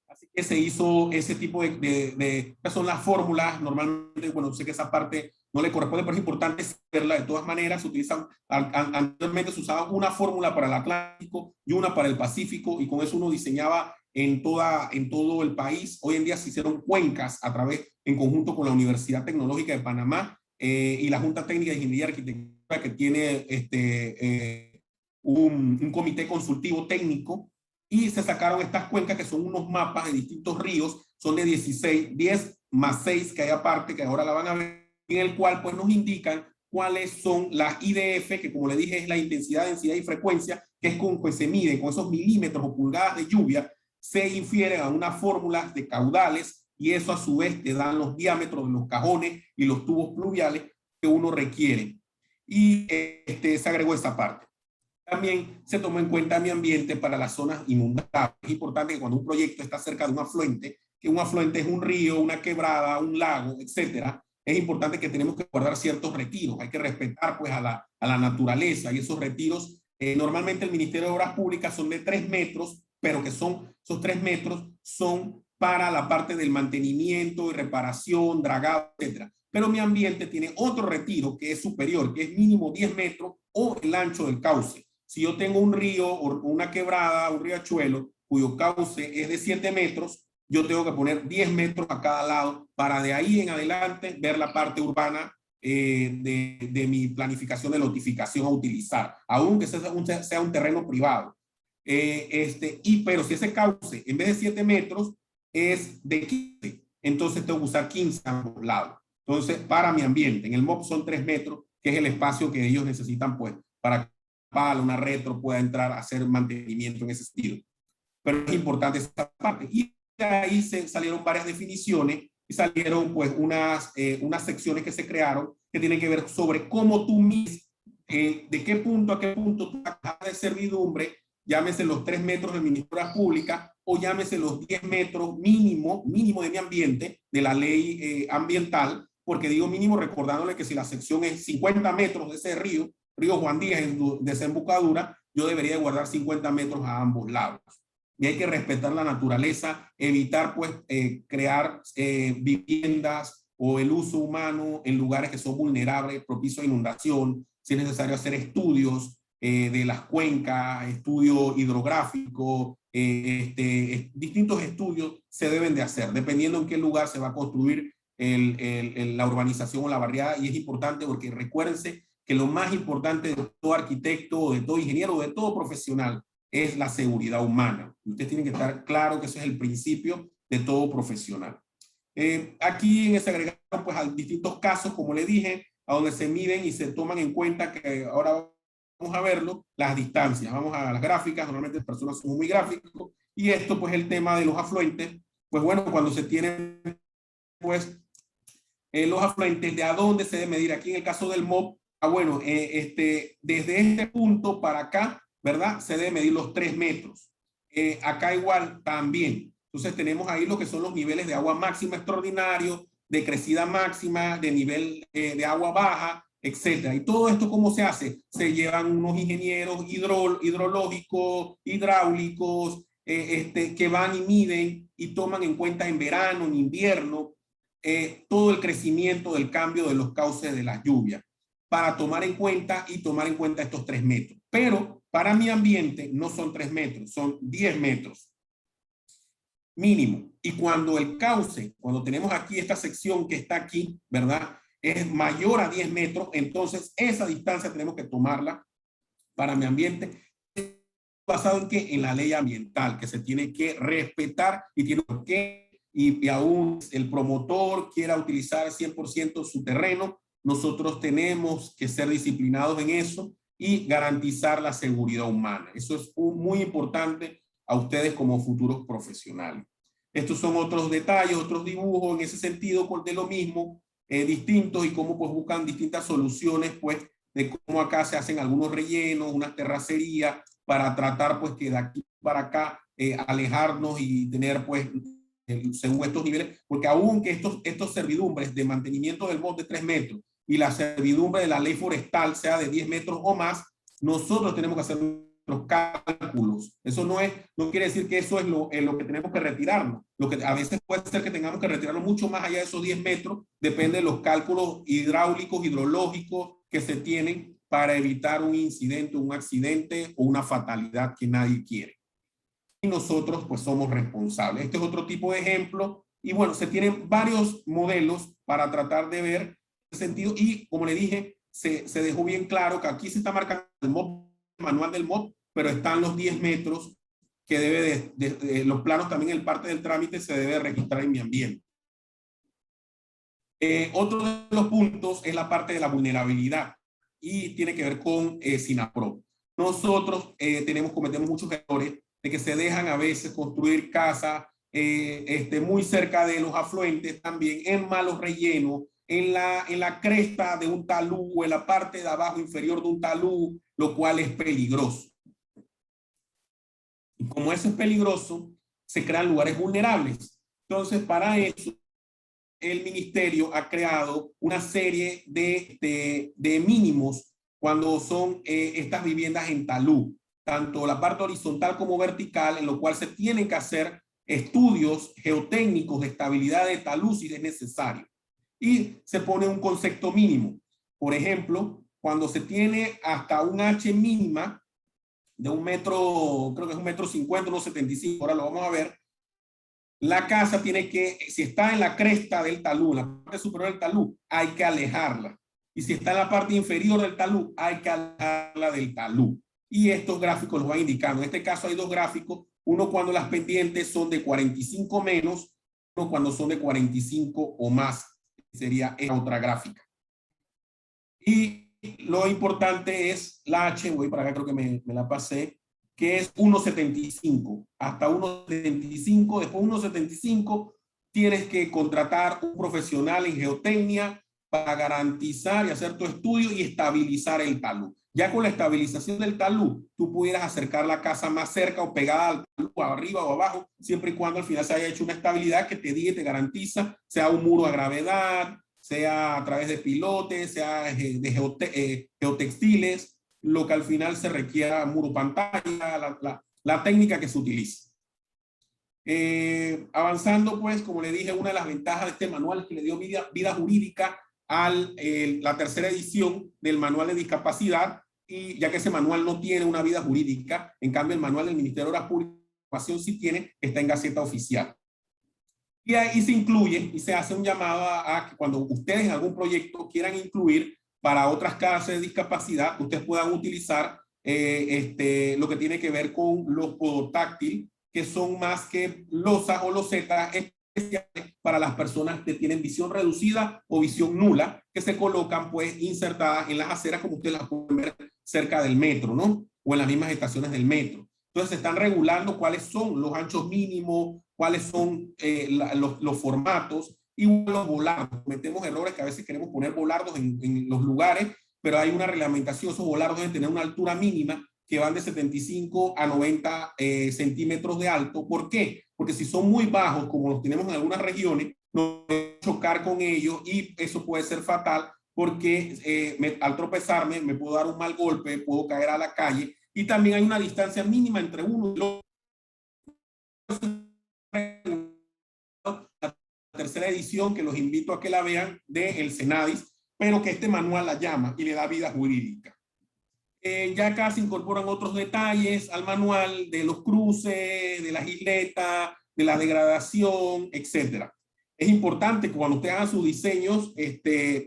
Así que se hizo ese tipo de son las fórmulas. Normalmente, bueno, sé que esa parte no le corresponde, pero es importante saberla. De todas maneras, se utilizan, anteriormente se usaba una fórmula para el Atlántico y una para el Pacífico, y con eso uno diseñaba en todo el país. Hoy en día se hicieron cuencas a través, en conjunto con la Universidad Tecnológica de Panamá y la Junta Técnica de Ingeniería y Arquitectura, que tiene un comité consultivo técnico, y se sacaron estas cuencas que son unos mapas de distintos ríos, son de 16, 10 más 6 que hay aparte, que ahora la van a ver, en el cual pues nos indican cuáles son las IDF, que como le dije es la intensidad, densidad y frecuencia, que es con que se miden con esos milímetros o pulgadas de lluvia, se infieren a unas fórmulas de caudales, y eso a su vez te dan los diámetros de los cajones y los tubos pluviales que uno requiere. Y se agregó esa parte. También se tomó en cuenta mi ambiente para las zonas inundables. Es importante que cuando un proyecto está cerca de un afluente, que un afluente es un río, una quebrada, un lago, etcétera, es importante que tenemos que guardar ciertos retiros. Hay que respetar pues a la naturaleza, y esos retiros, normalmente el Ministerio de Obras Públicas son de 3 metros, pero que son, esos 3 metros son para la parte del mantenimiento y reparación, dragado, etcétera. Pero mi ambiente tiene otro retiro que es superior, que es mínimo 10 metros o el ancho del cauce. Si yo tengo un río o una quebrada, un riachuelo, cuyo cauce es de 7 metros, yo tengo que poner 10 metros a cada lado para de ahí en adelante ver la parte urbana de mi planificación de notificación a utilizar, aunque sea un terreno privado. Pero si ese cauce en vez de 7 metros es de 15, entonces tengo que usar 15 a ambos lados. Entonces, para mi ambiente, en el MOP son 3 metros, que es el espacio que ellos necesitan pues para una retro pueda entrar a hacer mantenimiento en ese estilo. Pero es importante esa parte. Y de ahí salieron varias definiciones y salieron pues unas secciones que se crearon que tienen que ver sobre cómo tú mides, de qué punto a qué punto tu caja de servidumbre, llámese los 3 metros del Ministerio de Obras Públicas o llámese los 10 metros mínimo de mi ambiente, de la ley ambiental, porque digo mínimo recordándole que si la sección es 50 metros de ese río Juan Díaz en desembocadura, yo debería guardar 50 metros a ambos lados. Y hay que respetar la naturaleza, evitar pues crear viviendas o el uso humano en lugares que son vulnerables, propicios a inundación. Si es necesario hacer estudios de las cuencas, estudio hidrográfico, distintos estudios se deben de hacer, dependiendo en qué lugar se va a construir la urbanización o la barriada. Y es importante porque recuérdense que lo más importante de todo arquitecto, de todo ingeniero, de todo profesional, es la seguridad humana. Ustedes tienen que estar claro que eso es el principio de todo profesional. Aquí en ese agregado, pues, hay distintos casos, como le dije, a donde se miden y se toman en cuenta, que ahora vamos a verlo, las distancias. Vamos a las gráficas, normalmente las personas son muy gráficos, y esto, pues, el tema de los afluentes, pues bueno, cuando se tienen, pues, los afluentes, ¿de a dónde se debe medir? Aquí en el caso del MOP, bueno, desde este punto para acá, ¿verdad? Se debe medir los 3 metros. Acá igual también. Entonces tenemos ahí lo que son los niveles de agua máxima extraordinario, de crecida máxima, de nivel de agua baja, etcétera. Y todo esto, ¿cómo se hace? Se llevan unos ingenieros hidrológicos, hidráulicos, que van y miden y toman en cuenta en verano, en invierno, todo el crecimiento del cambio de los cauces de las lluvias, para tomar en cuenta estos 3 metros. Pero para mi ambiente no son 3 metros, son 10 metros mínimo. Y cuando el cauce, cuando tenemos aquí esta sección que está aquí, ¿verdad?, es mayor a 10 metros, entonces esa distancia tenemos que tomarla para mi ambiente, basado en qué, en la ley ambiental, que se tiene que respetar y tiene que, y aún el promotor quiera utilizar 100% su terreno, nosotros tenemos que ser disciplinados en eso y garantizar la seguridad humana. Eso es muy importante a ustedes como futuros profesionales. Estos son otros detalles, otros dibujos en ese sentido de lo mismo, distintos, y cómo pues buscan distintas soluciones pues de cómo acá se hacen algunos rellenos, unas terracerías, para tratar pues que de aquí para acá alejarnos y tener pues según estos niveles, porque aunque estos servidumbres de mantenimiento del MOB de 3 metros y la servidumbre de la ley forestal sea de 10 metros o más, nosotros tenemos que hacer los cálculos. Eso no quiere decir que eso es lo que tenemos que retirarnos. Lo que a veces puede ser que tengamos que retirarnos mucho más allá de esos 10 metros, depende de los cálculos hidráulicos, hidrológicos que se tienen para evitar un incidente, un accidente o una fatalidad que nadie quiere. Y nosotros pues somos responsables. Este es otro tipo de ejemplo. Y bueno, se tienen varios modelos para tratar de ver el sentido, y como le dije, se dejó bien claro que aquí se está marcando el MOB, el manual del MOB, pero están los 10 metros que debe los planos también, el parte del trámite se debe registrar en mi ambiente. Otro de los puntos es la parte de la vulnerabilidad y tiene que ver con SINAPROC. Nosotros cometemos muchos errores de que se dejan a veces construir casas muy cerca de los afluentes, también en malos rellenos, en la cresta de un talud o en la parte de abajo inferior de un talud, lo cual es peligroso. Y como eso es peligroso, se crean lugares vulnerables. Entonces, para eso, el ministerio ha creado una serie de mínimos cuando son estas viviendas en talud, tanto la parte horizontal como vertical, en lo cual se tienen que hacer estudios geotécnicos de estabilidad de talud si es necesario. Y se pone un concepto mínimo. Por ejemplo, cuando se tiene hasta un H mínima de 1 metro, creo que es 1,50 m, 1,75 m, ahora lo vamos a ver. La casa tiene que, si está en la cresta del talud, en la parte superior del talud, hay que alejarla. Y si está en la parte inferior del talud, hay que alejarla del talud. Y estos gráficos los van indicando. En este caso hay dos gráficos, uno cuando las pendientes son de 45 menos, uno cuando son de 45 o más. Sería esta otra gráfica. Y lo importante es la H, voy para acá, creo que me la pasé, que es 1,75, hasta 1,75, después 1,75 tienes que contratar un profesional en geotecnia para garantizar y hacer tu estudio y estabilizar el talud. Ya con la estabilización del talud, tú pudieras acercar la casa más cerca o pegada al talud, arriba o abajo, siempre y cuando al final se haya hecho una estabilidad que te diga y te garantiza, sea un muro a gravedad, sea a través de pilotes, sea de geotextiles, lo que al final se requiera muro pantalla, la técnica que se utilice. Avanzando, pues, como le dije, una de las ventajas de este manual es que le dio vida jurídica a la tercera edición del manual de discapacidad, y ya que ese manual no tiene una vida jurídica, en cambio el manual del Ministerio de Obras Públicas sí tiene, está en Gaceta Oficial. Y ahí se incluye y se hace un llamado a que cuando ustedes en algún proyecto quieran incluir para otras casas de discapacidad, ustedes puedan utilizar lo que tiene que ver con los podotáctil, que son más que losas o losetas especiales para las personas que tienen visión reducida o visión nula, que se colocan pues insertadas en las aceras, como ustedes las pueden ver cerca del metro, ¿no? O en las mismas estaciones del metro. Entonces se están regulando cuáles son los anchos mínimos, cuáles son los formatos, y los volardos. Cometemos errores que a veces queremos poner volardos en los lugares, pero hay una reglamentación. Esos volardos deben tener una altura mínima que van de 75 a 90 centímetros de alto. ¿Por qué? Porque si son muy bajos, como los tenemos en algunas regiones, nos podemos chocar con ellos y eso puede ser fatal, porque al tropezarme me puedo dar un mal golpe, puedo caer a la calle, y también hay una distancia mínima entre uno y el otro. La tercera edición, que los invito a que la vean, de el Senadis, pero que este manual la llama y le da vida jurídica. Ya acá se incorporan otros detalles al manual de los cruces, de las isletas, de la degradación, etcétera. Es importante que cuando usted haga sus diseños,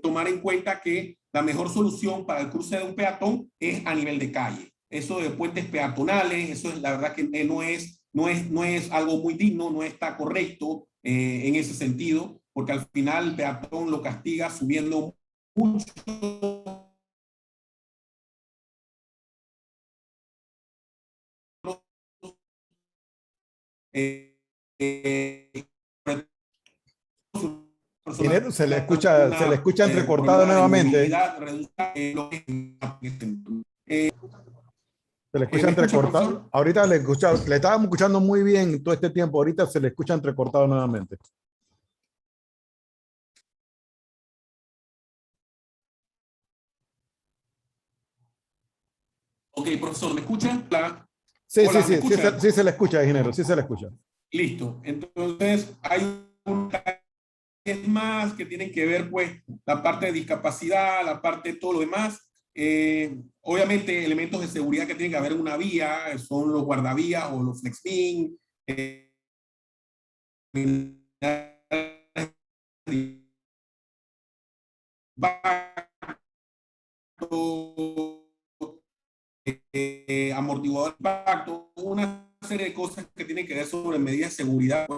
tomar en cuenta que la mejor solución para el cruce de un peatón es a nivel de calle. Eso de puentes peatonales, eso es la verdad que no es algo muy digno, no está correcto en ese sentido, porque al final el peatón lo castiga subiendo mucho Ingeniero, se le escucha entrecortado nuevamente. Se le escucha entrecortado. Ahorita le estábamos escuchando muy bien todo este tiempo. Ahorita se le escucha entrecortado nuevamente. Ok, profesor, ¿me escucha? Sí, hola, sí, sí se le escucha, ingeniero, sí se le escucha. Listo. Entonces, hay es más que tienen que ver, pues, la parte de discapacidad, la parte de todo lo demás. Obviamente, elementos de seguridad que tienen que haber en una vía son los guardavías o los flexbin, amortiguador de impacto, una serie de cosas que tienen que ver sobre medidas de seguridad.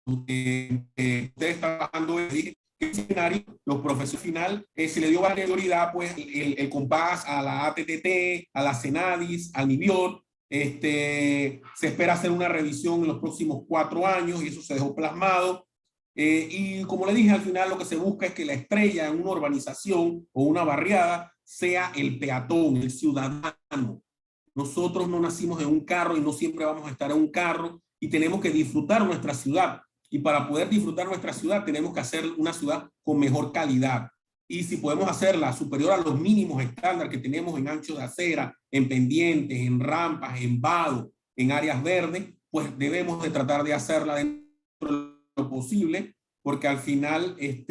Ustedes están trabajando en el escenario, los profesores final, se le dio prioridad pues el compás a la ATTT, a la CENADIS, al NIBIOT. Se espera hacer una revisión en los próximos 4 años y eso se dejó plasmado. Y como le dije, al final lo que se busca es que la estrella en una urbanización o una barriada sea el peatón, el ciudadano. Nosotros no nacimos en un carro y no siempre vamos a estar en un carro y tenemos que disfrutar nuestra ciudad. Y para poder disfrutar nuestra ciudad tenemos que hacer una ciudad con mejor calidad. Y si podemos hacerla superior a los mínimos estándares que tenemos en ancho de acera, en pendientes, en rampas, en vado, en áreas verdes, pues debemos de tratar de hacerla dentro de lo posible, porque al final es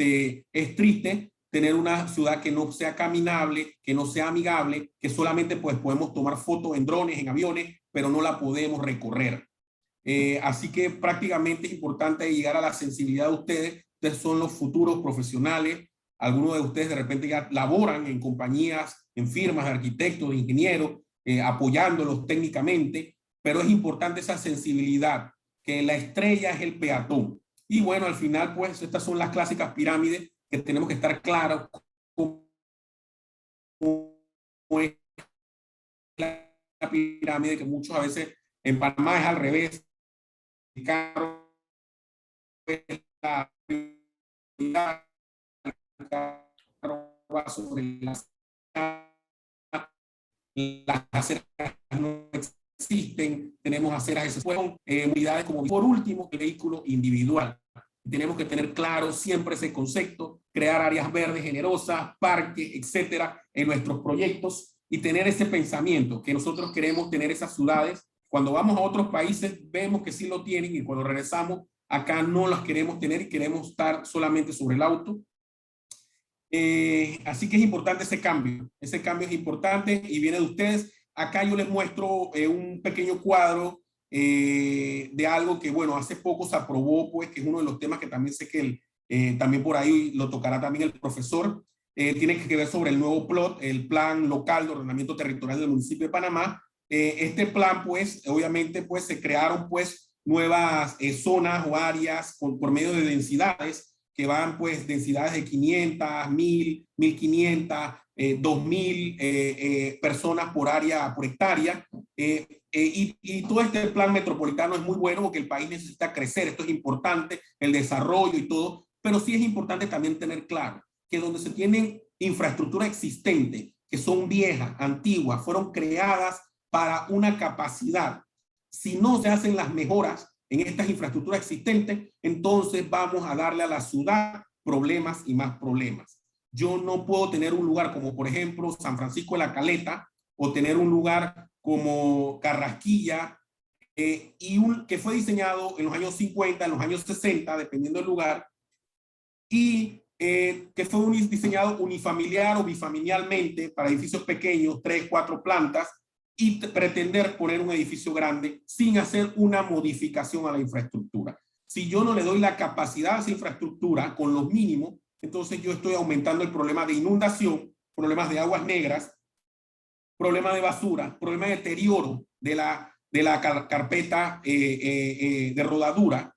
triste tener una ciudad que no sea caminable, que no sea amigable, que solamente pues podemos tomar fotos en drones, en aviones, pero no la podemos recorrer. Así que prácticamente es importante llegar a la sensibilidad de ustedes. Ustedes son los futuros profesionales. Algunos de ustedes de repente ya laboran en compañías, en firmas de arquitectos, de ingenieros, apoyándolos técnicamente, pero es importante esa sensibilidad, que la estrella es el peatón. Y bueno, al final pues estas son las clásicas pirámides que tenemos que estar claros cómo es la pirámide, que muchos a veces en Panamá es al revés. El carro es la prioridad, el carro va sobre las aceras no existen, tenemos aceras de excepción, unidades como por último el vehículo individual. Tenemos que tener claro siempre ese concepto, crear áreas verdes generosas, parques, etcétera, en nuestros proyectos y tener ese pensamiento que nosotros queremos tener esas ciudades. Cuando vamos a otros países vemos que sí lo tienen y cuando regresamos acá no las queremos tener y queremos estar solamente sobre el auto. Así que es importante ese cambio es importante y viene de ustedes. Acá yo les muestro un pequeño cuadro de algo que, bueno, hace poco se aprobó, pues, que es uno de los temas que también sé que también por ahí lo tocará también el profesor. Tiene que ver sobre el nuevo PLOT, el Plan Local de Ordenamiento Territorial del Municipio de Panamá. Este plan, pues, obviamente, pues, se crearon, pues, nuevas zonas o áreas por medio de densidades que van pues densidades de 500, 1000, 1500, 2000 personas por área, por hectárea. Y todo este plan metropolitano es muy bueno porque el país necesita crecer, esto es importante, el desarrollo y todo, pero sí es importante también tener claro que donde se tienen infraestructura existente, que son viejas, antiguas, fueron creadas para una capacidad. Si no se hacen las mejoras en estas infraestructuras existentes, entonces vamos a darle a la ciudad problemas y más problemas. Yo no puedo tener un lugar como, por ejemplo, San Francisco de la Caleta, o tener un lugar como Carrasquilla, que fue diseñado en los años 50, en los años 60, dependiendo del lugar, y que fue diseñado unifamiliar o bifamiliarmente para edificios pequeños, 3, 4 plantas, y pretender poner un edificio grande sin hacer una modificación a la infraestructura. Si yo no le doy la capacidad a esa infraestructura con los mínimos, entonces yo estoy aumentando el problema de inundación, problemas de aguas negras, problemas de basura, problemas de deterioro de la carpeta de rodadura,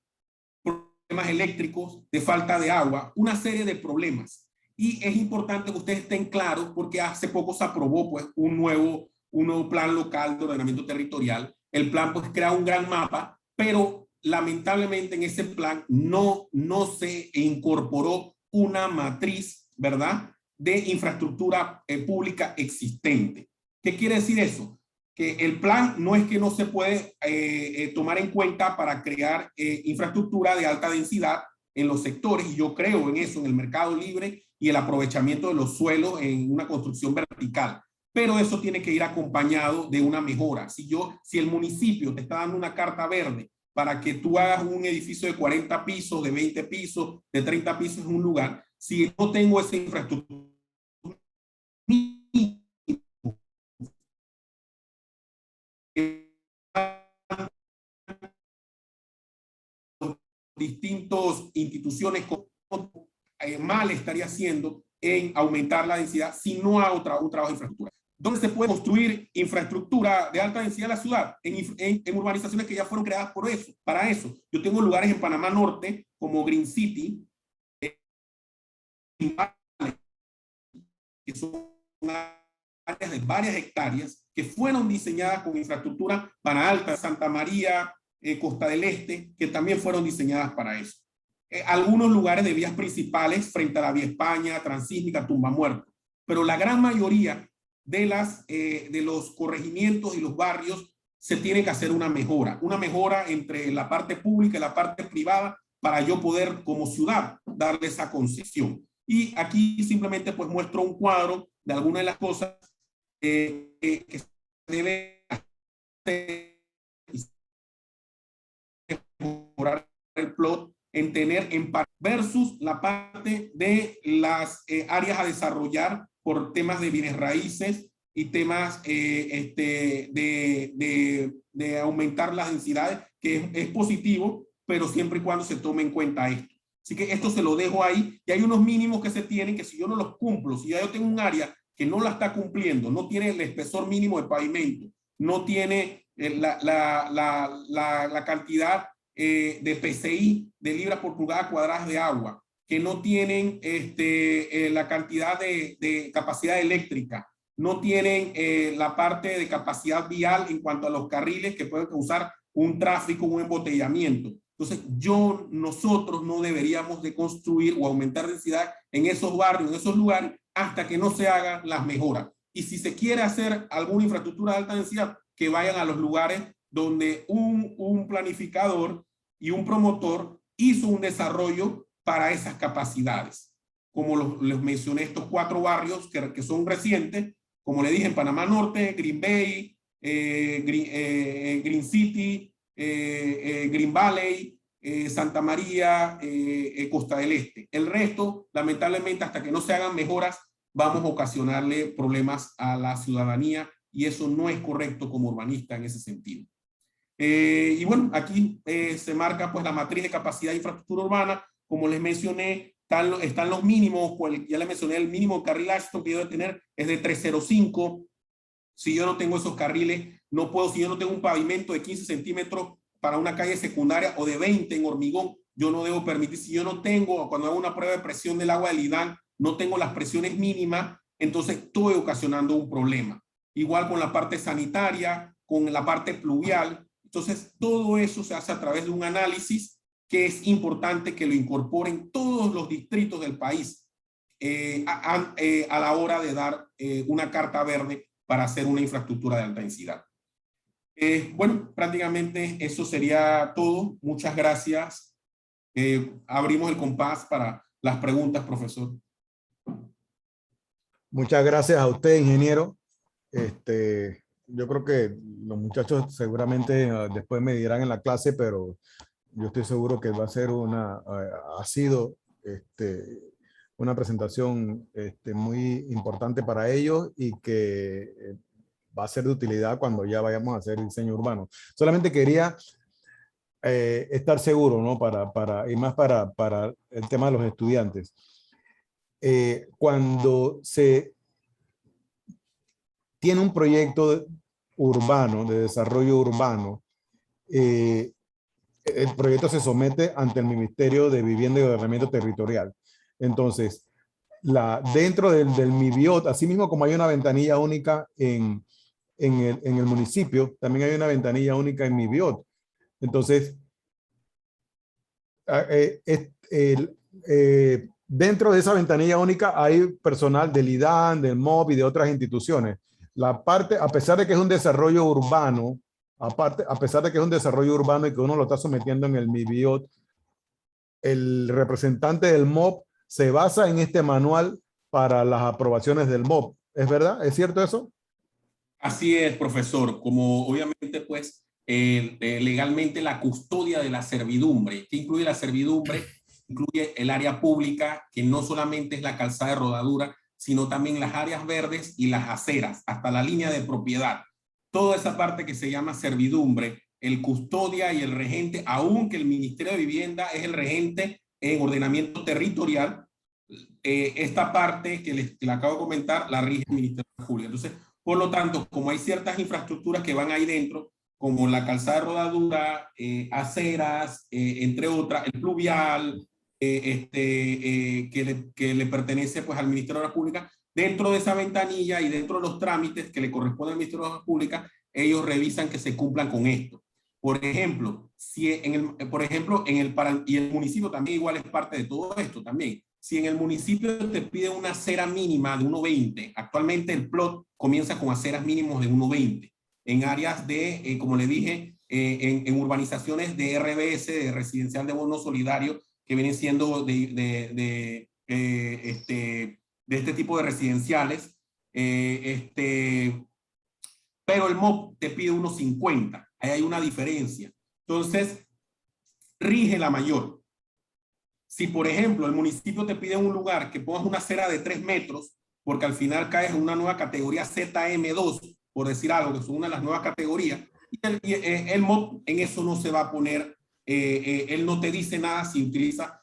problemas eléctricos, de falta de agua, una serie de problemas. Y es importante que ustedes estén claros porque hace poco se aprobó pues un nuevo plan local de ordenamiento territorial. El plan pues crea un gran mapa, pero lamentablemente en ese plan no se incorporó una matriz, ¿verdad?, de infraestructura pública existente. ¿Qué quiere decir eso? Que el plan no es que no se puede tomar en cuenta para crear infraestructura de alta densidad en los sectores, y yo creo en eso, en el mercado libre y el aprovechamiento de los suelos en una construcción vertical. Pero eso tiene que ir acompañado de una mejora. Si el municipio te está dando una carta verde para que tú hagas un edificio de 40 pisos, de 20 pisos, de 30 pisos en un lugar, si no tengo esa infraestructura, distintas instituciones mal estaría haciendo en aumentar la densidad si no hago un trabajo de infraestructura. ¿Dónde se puede construir infraestructura de alta densidad en la ciudad? En urbanizaciones que ya fueron creadas por eso, para eso. Yo tengo lugares en Panamá Norte, como Green City, que son áreas de varias hectáreas, que fueron diseñadas con infraestructura para alta, Santa María, Costa del Este, que también fueron diseñadas para eso. Algunos lugares de vías principales, frente a la Vía España, Transísmica, Tumbamuerto. Pero la gran mayoría de los corregimientos y los barrios se tiene que hacer una mejora entre la parte pública y la parte privada para yo poder como ciudad darle esa concesión. Y aquí simplemente pues muestro un cuadro de algunas de las cosas que se debe hacer mejorar el plot en tener versus la parte de las áreas a desarrollar por temas de bienes raíces y temas de aumentar las densidades, que es positivo, pero siempre y cuando se tome en cuenta esto. Así que esto se lo dejo ahí, y hay unos mínimos que se tienen que si yo no los cumplo, si ya yo tengo un área que no la está cumpliendo, no tiene el espesor mínimo de pavimento, no tiene la cantidad de PCI de libras por pulgada cuadrada de agua, que no tienen la cantidad de capacidad eléctrica, no tienen la parte de capacidad vial en cuanto a los carriles que pueden causar un tráfico, un embotellamiento. Entonces, nosotros no deberíamos de construir o aumentar densidad en esos barrios, en esos lugares, hasta que no se hagan las mejoras. Y si se quiere hacer alguna infraestructura de alta densidad, que vayan a los lugares donde un planificador y un promotor hizo un desarrollo para esas capacidades. Como les mencioné, estos 4 barrios que son recientes, como le dije, en Panamá Norte, Green Bay, Green City, Green Valley, Santa María, Costa del Este. El resto, lamentablemente, hasta que no se hagan mejoras, vamos a ocasionarle problemas a la ciudadanía, y eso no es correcto como urbanista en ese sentido. Y bueno, aquí se marca pues la matriz de capacidad de infraestructura urbana. Como les mencioné, están los mínimos, pues ya les mencioné, el mínimo de carril Ashton que yo debo tener es de 305. Si yo no tengo esos carriles, no puedo, si yo no tengo un pavimento de 15 centímetros para una calle secundaria o de 20 en hormigón, yo no debo permitir. Si yo no tengo, cuando hago una prueba de presión del agua del IDAN, no tengo las presiones mínimas, entonces estoy ocasionando un problema. Igual con la parte sanitaria, con la parte pluvial. Entonces, todo eso se hace a través de un análisis que es importante que lo incorporen todos los distritos del país a la hora de dar una carta verde para hacer una infraestructura de alta densidad. Bueno, prácticamente eso sería todo. Muchas gracias. Abrimos el compás para las preguntas, profesor. Muchas gracias a usted, ingeniero. Yo creo que los muchachos seguramente después me dirán en la clase, pero yo estoy seguro que va a ser ha sido una presentación muy importante para ellos, y que va a ser de utilidad cuando ya vayamos a hacer diseño urbano. Solamente quería estar seguro, ¿no? Y más para el tema de los estudiantes. Cuando se tiene un proyecto urbano, de desarrollo urbano, el proyecto se somete ante el Ministerio de Vivienda y Ordenamiento Territorial. Entonces, dentro del MIBIOT, así mismo como hay una ventanilla única en el municipio, también hay una ventanilla única en MIBIOT. Entonces, dentro de esa ventanilla única hay personal del IDAN, del MOB y de otras instituciones. La parte, a pesar de que es un desarrollo urbano, a pesar de que es un desarrollo urbano y que uno lo está sometiendo en el MIBIOT, el representante del MOB se basa en este manual para las aprobaciones del MOB. ¿Es verdad? ¿Es cierto eso? Así es, profesor. Como obviamente, pues, legalmente la custodia de la servidumbre. ¿Qué incluye la servidumbre? Incluye el área pública, que no solamente es la calzada de rodadura, sino también las áreas verdes y las aceras, hasta la línea de propiedad. Toda esa parte que se llama servidumbre, el custodia y el regente, aunque el Ministerio de Vivienda es el regente en ordenamiento territorial, esta parte que les acabo de comentar la rige el Ministerio Público. Entonces, por lo tanto, como hay ciertas infraestructuras que van ahí dentro, como la calzada de rodadura, aceras, entre otras, el pluvial, que le pertenece pues al Ministerio de la Pública, dentro de esa ventanilla y dentro de los trámites que le corresponden al Ministerio de la Pública, ellos revisan que se cumplan con esto. Por ejemplo, si y el municipio también igual es parte de todo esto también. Si en el municipio te pide una acera mínima de 1.20, actualmente el plot comienza con aceras mínimos de 1.20. En áreas de, como le dije, en urbanizaciones de RBS, de residencial de bono solidario, que vienen siendo de este tipo de residenciales, pero el MOB te pide 1.50. Ahí hay una diferencia. Entonces, rige la mayor. Si, por ejemplo, el municipio te pide un lugar que pongas una acera de 3 metros, porque al final caes en una nueva categoría ZM2, por decir algo, que son una de las nuevas categorías, y el MOB en eso no se va a poner, él no te dice nada si utiliza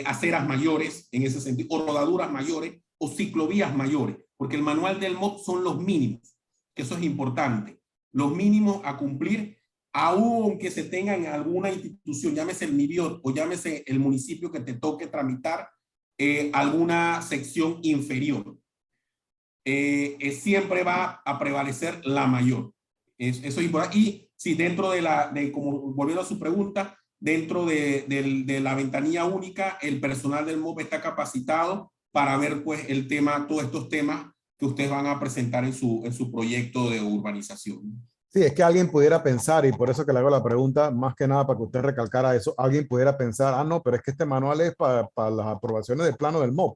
aceras mayores, en ese sentido, o rodaduras mayores, o ciclovías mayores, porque el manual del MOB son los mínimos, que eso es importante, los mínimos a cumplir, aunque se tenga en alguna institución, llámese el MIBIOT o llámese el municipio que te toque tramitar alguna sección inferior. Siempre va a prevalecer la mayor. Eso es importante. Y si dentro como volviendo a su pregunta, dentro de la ventanilla única, el personal del MOB está capacitado para ver pues el tema, todos estos temas que ustedes van a presentar en su proyecto de urbanización. Sí, es que alguien pudiera pensar, y por eso que le hago la pregunta, más que nada para que usted recalcara eso, alguien pudiera pensar, ah, no, pero es que este manual es para las aprobaciones del plano del MOB.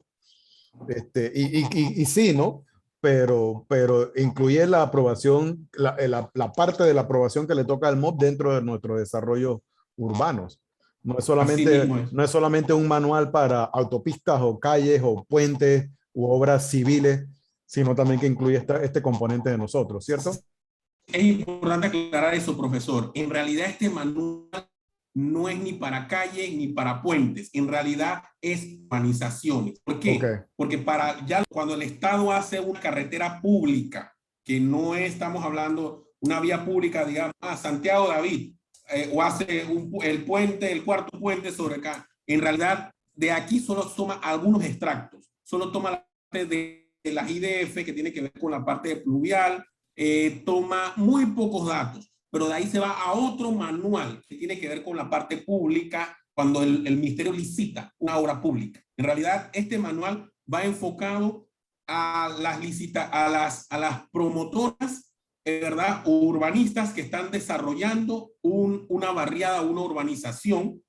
Y sí, ¿no? Pero incluye la aprobación, la parte de la aprobación que le toca al MOB dentro de nuestros desarrollos urbanos. No es solamente un manual para autopistas o calles o puentes u obras civiles, sino también que incluye este componente de nosotros, ¿cierto? Es importante aclarar eso, profesor. En realidad este manual no es ni para calles ni para puentes. En realidad es urbanizaciones. ¿Por qué? Okay. Porque ya cuando el Estado hace una carretera pública, que no estamos hablando una vía pública, digamos, a Santiago David, o hace el puente, el cuarto puente sobre acá. En realidad, de aquí solo toma algunos extractos. Solo toma la parte de las IDF que tiene que ver con la parte de pluvial, toma muy pocos datos, pero de ahí se va a otro manual que tiene que ver con la parte pública cuando el ministerio licita una obra pública. En realidad, este manual va enfocado a las promotoras, ¿verdad? Urbanistas que están desarrollando una barriada, una urbanización,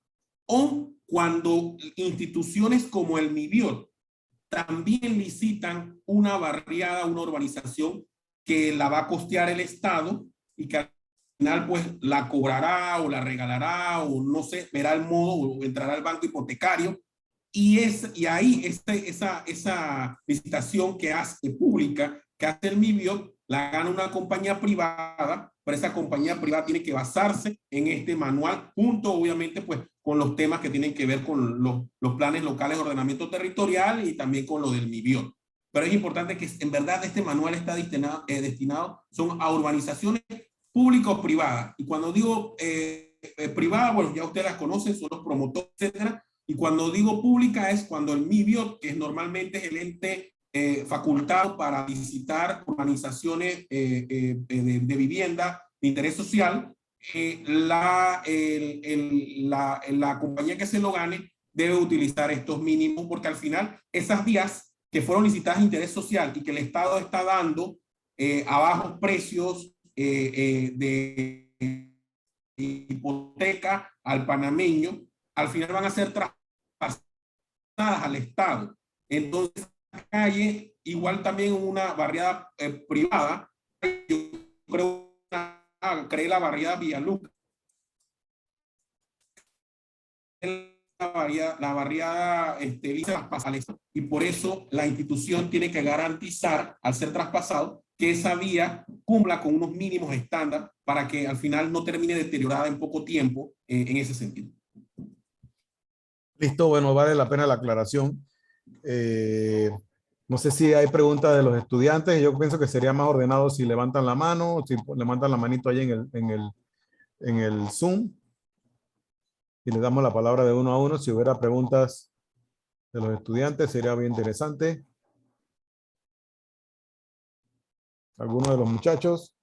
o cuando instituciones como el MIBIOT también licitan una barriada, una urbanización que la va a costear el Estado y que al final pues la cobrará o la regalará o no sé, verá el modo o entrará al banco hipotecario y ahí esa licitación que hace pública, que hace el MIBIOT, la gana una compañía privada, pero esa compañía privada tiene que basarse en este manual junto obviamente pues con los temas que tienen que ver con los planes locales de ordenamiento territorial y también con lo del MIBIOT. Pero es importante que en verdad este manual está destinado son a urbanizaciones públicas o privadas. Y cuando digo privada, bueno, ya ustedes las conocen, son los promotores, etcétera. Y cuando digo pública es cuando el MIBIOT, que normalmente es el ente facultado para visitar urbanizaciones de vivienda de interés social, la compañía que se lo gane debe utilizar estos mínimos, porque al final esas vías que fueron licitadas de interés social y que el Estado está dando a bajos precios de hipoteca al panameño, al final van a ser traspasadas al Estado. Entonces, la calle, igual también una barriada privada, yo creo que creé la barriada Villaluca. La barriada y por eso la institución tiene que garantizar, al ser traspasado, que esa vía cumpla con unos mínimos estándares para que al final no termine deteriorada en poco tiempo en ese sentido. Listo, bueno, vale la pena la aclaración. No sé si hay preguntas de los estudiantes. Yo pienso que sería más ordenado si levantan la mano, si levantan la manito ahí en el Zoom. Y le damos la palabra de uno a uno. Si hubiera preguntas de los estudiantes, sería bien interesante. ¿Alguno de los muchachos?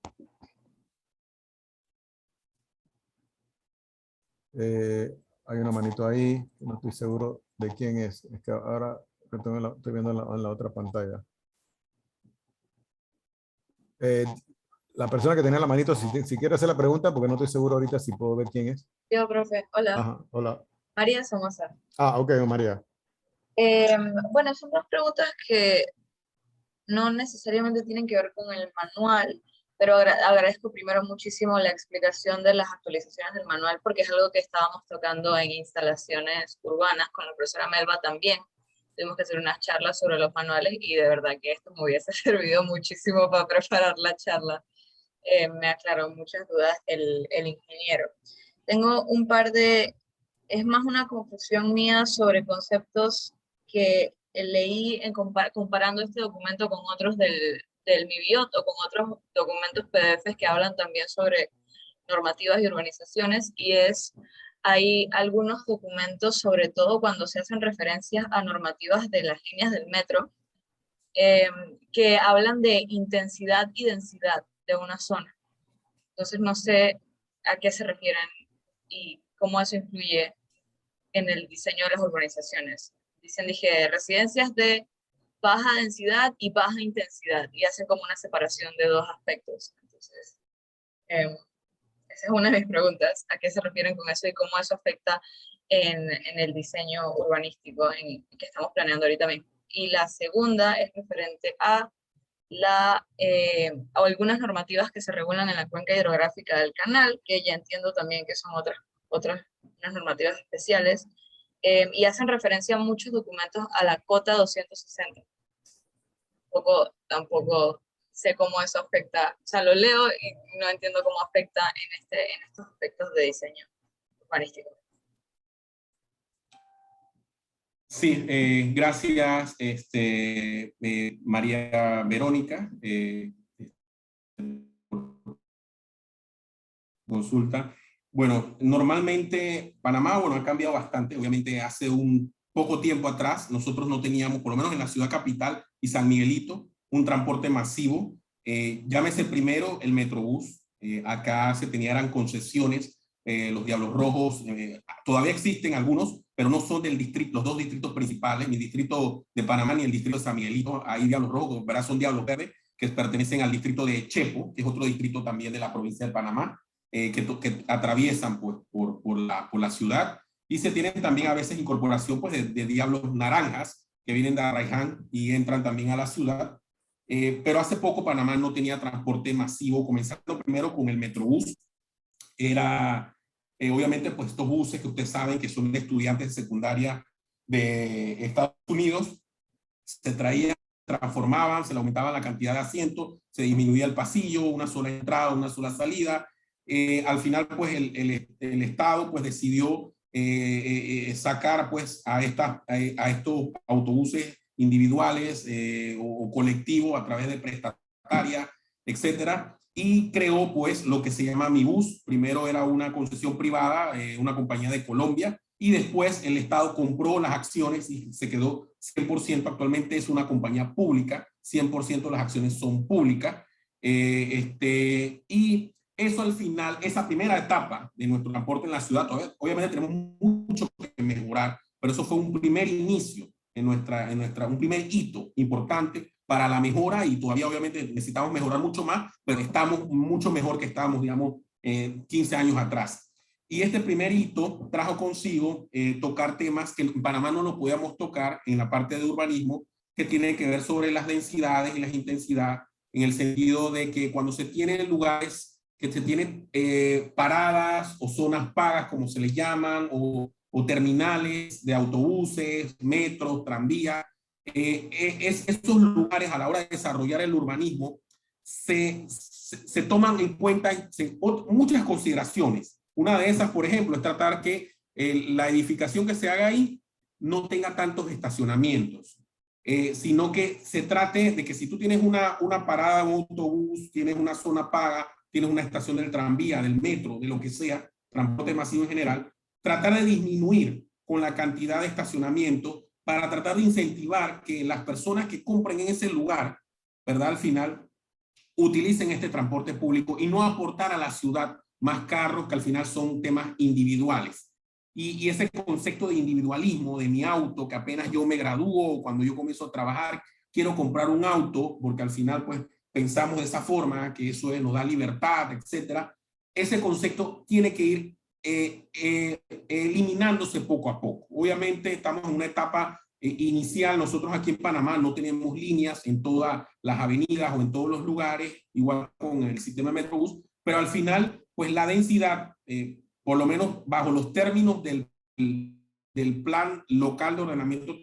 Hay una manito ahí, no estoy seguro de quién es. Es que ahora estoy viendo en la otra pantalla. La persona que tenía la manito, si quiere hacer la pregunta, porque no estoy seguro ahorita si puedo ver quién es. Yo, profe. Hola. Ajá, hola. María Somoza. Ok, María. Bueno, son dos preguntas que no necesariamente tienen que ver con el manual, pero agradezco primero muchísimo la explicación de las actualizaciones del manual, porque es algo que estábamos tocando en instalaciones urbanas con la profesora Melba también. Tuvimos que hacer unas charlas sobre los manuales y de verdad que esto me hubiese servido muchísimo para preparar la charla. Me aclaró muchas dudas el ingeniero. Tengo un par de, es más una confusión mía sobre conceptos que leí comparando este documento con otros del MIBIOT o con otros documentos PDFs que hablan también sobre normativas y urbanizaciones, y hay algunos documentos, sobre todo cuando se hacen referencias a normativas de las líneas del metro, que hablan de intensidad y densidad de una zona. Entonces no sé a qué se refieren y cómo eso influye en el diseño de las urbanizaciones. Dije, residencias de baja densidad y baja intensidad, y hacen como una separación de dos aspectos. Entonces, esa es una de mis preguntas, ¿a qué se refieren con eso y cómo eso afecta en el diseño urbanístico que estamos planeando ahorita mismo? Y la segunda es referente a algunas normativas que se regulan en la cuenca hidrográfica del canal, que ya entiendo también que son unas normativas especiales, y hacen referencia a muchos documentos a la cota 260. Tampoco sé cómo eso afecta, o sea, lo leo y no entiendo cómo afecta en estos aspectos de diseño urbanístico. Sí, gracias, María Verónica, consulta. Bueno, normalmente Panamá, ha cambiado bastante. Obviamente hace un poco tiempo atrás nosotros no teníamos, por lo menos en la ciudad capital y San Miguelito, un transporte masivo. Llámese primero el Metrobús. Acá eran concesiones, los Diablos Rojos. Todavía existen algunos, pero no son del distrito, los dos distritos principales, ni el distrito de Panamá ni el distrito de San Miguelito. Hay Diablos Rojos, ¿verdad? Son Diablos Verdes, que pertenecen al distrito de Chepo, que es otro distrito también de la provincia de Panamá. Que atraviesan pues, por la ciudad, y se tienen también a veces incorporación pues, de diablos naranjas que vienen de Arraiján y entran también a la ciudad. Pero hace poco Panamá no tenía transporte masivo, comenzando primero con el Metrobús. Era obviamente pues estos buses que ustedes saben que son estudiantes de secundaria de Estados Unidos, se traían, transformaban, se le aumentaba la cantidad de asientos, se disminuía el pasillo, una sola entrada, una sola salida. Al final, pues, el Estado pues, decidió sacar pues, a estos autobuses individuales o colectivos a través de prestatarias, etcétera, y creó pues, lo que se llama Mi Bus. Primero era una concesión privada, una compañía de Colombia, y después el Estado compró las acciones y se quedó 100%. Actualmente es una compañía pública, 100% de las acciones son públicas. Y eso al final, esa primera etapa de nuestro transporte en la ciudad, todavía, obviamente tenemos mucho que mejorar, pero eso fue un primer inicio un primer hito importante para la mejora, y todavía obviamente necesitamos mejorar mucho más, pero estamos mucho mejor que estábamos, digamos, 15 años atrás. Y este primer hito trajo consigo tocar temas que en Panamá no lo podíamos tocar en la parte de urbanismo, que tienen que ver sobre las densidades y las intensidades, en el sentido de que cuando se tienen lugares que se tienen paradas o zonas pagas, como se les llaman, o terminales de autobuses, metros, tranvías, estos lugares a la hora de desarrollar el urbanismo se toman en cuenta muchas consideraciones. Una de esas, por ejemplo, es tratar que la edificación que se haga ahí no tenga tantos estacionamientos, sino que se trate de que si tú tienes una parada de un autobús, tienes una zona paga, tienes una estación del tranvía, del metro, de lo que sea, transporte masivo en general, tratar de disminuir con la cantidad de estacionamiento para tratar de incentivar que las personas que compren en ese lugar, ¿verdad? Al final, utilicen este transporte público y no aportar a la ciudad más carros, que al final son temas individuales. Y ese concepto de individualismo, de mi auto, que apenas yo me gradúo, cuando yo comienzo a trabajar, quiero comprar un auto, porque al final pues pensamos de esa forma, que eso nos da libertad, etcétera. Ese concepto tiene que ir eliminándose poco a poco. Obviamente estamos en una etapa inicial. Nosotros aquí en Panamá no tenemos líneas en todas las avenidas o en todos los lugares, igual con el sistema de Metrobús, pero al final pues la densidad, por lo menos bajo los términos del plan local de ordenamiento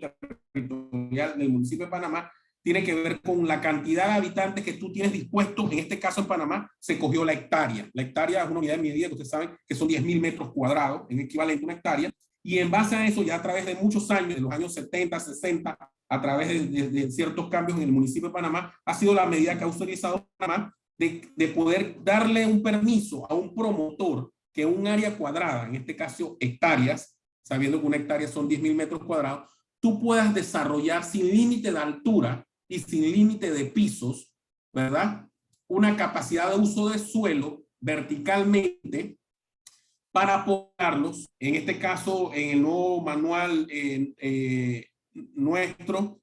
territorial del municipio de Panamá, tiene que ver con la cantidad de habitantes que tú tienes dispuestos. En este caso en Panamá se cogió la hectárea. La hectárea es una unidad de medida que ustedes saben que son 10.000 metros cuadrados, en equivalente a una hectárea. Y en base a eso, ya a través de muchos años, de los años 70, 60, a través de ciertos cambios en el municipio de Panamá, ha sido la medida que ha utilizado Panamá de poder darle un permiso a un promotor que un área cuadrada, en este caso hectáreas, sabiendo que una hectárea son 10.000 metros cuadrados, tú puedas desarrollar sin límite de altura y sin límite de pisos, ¿verdad? Una capacidad de uso de suelo verticalmente para apoyarlos. En este caso, en el nuevo manual nuestro,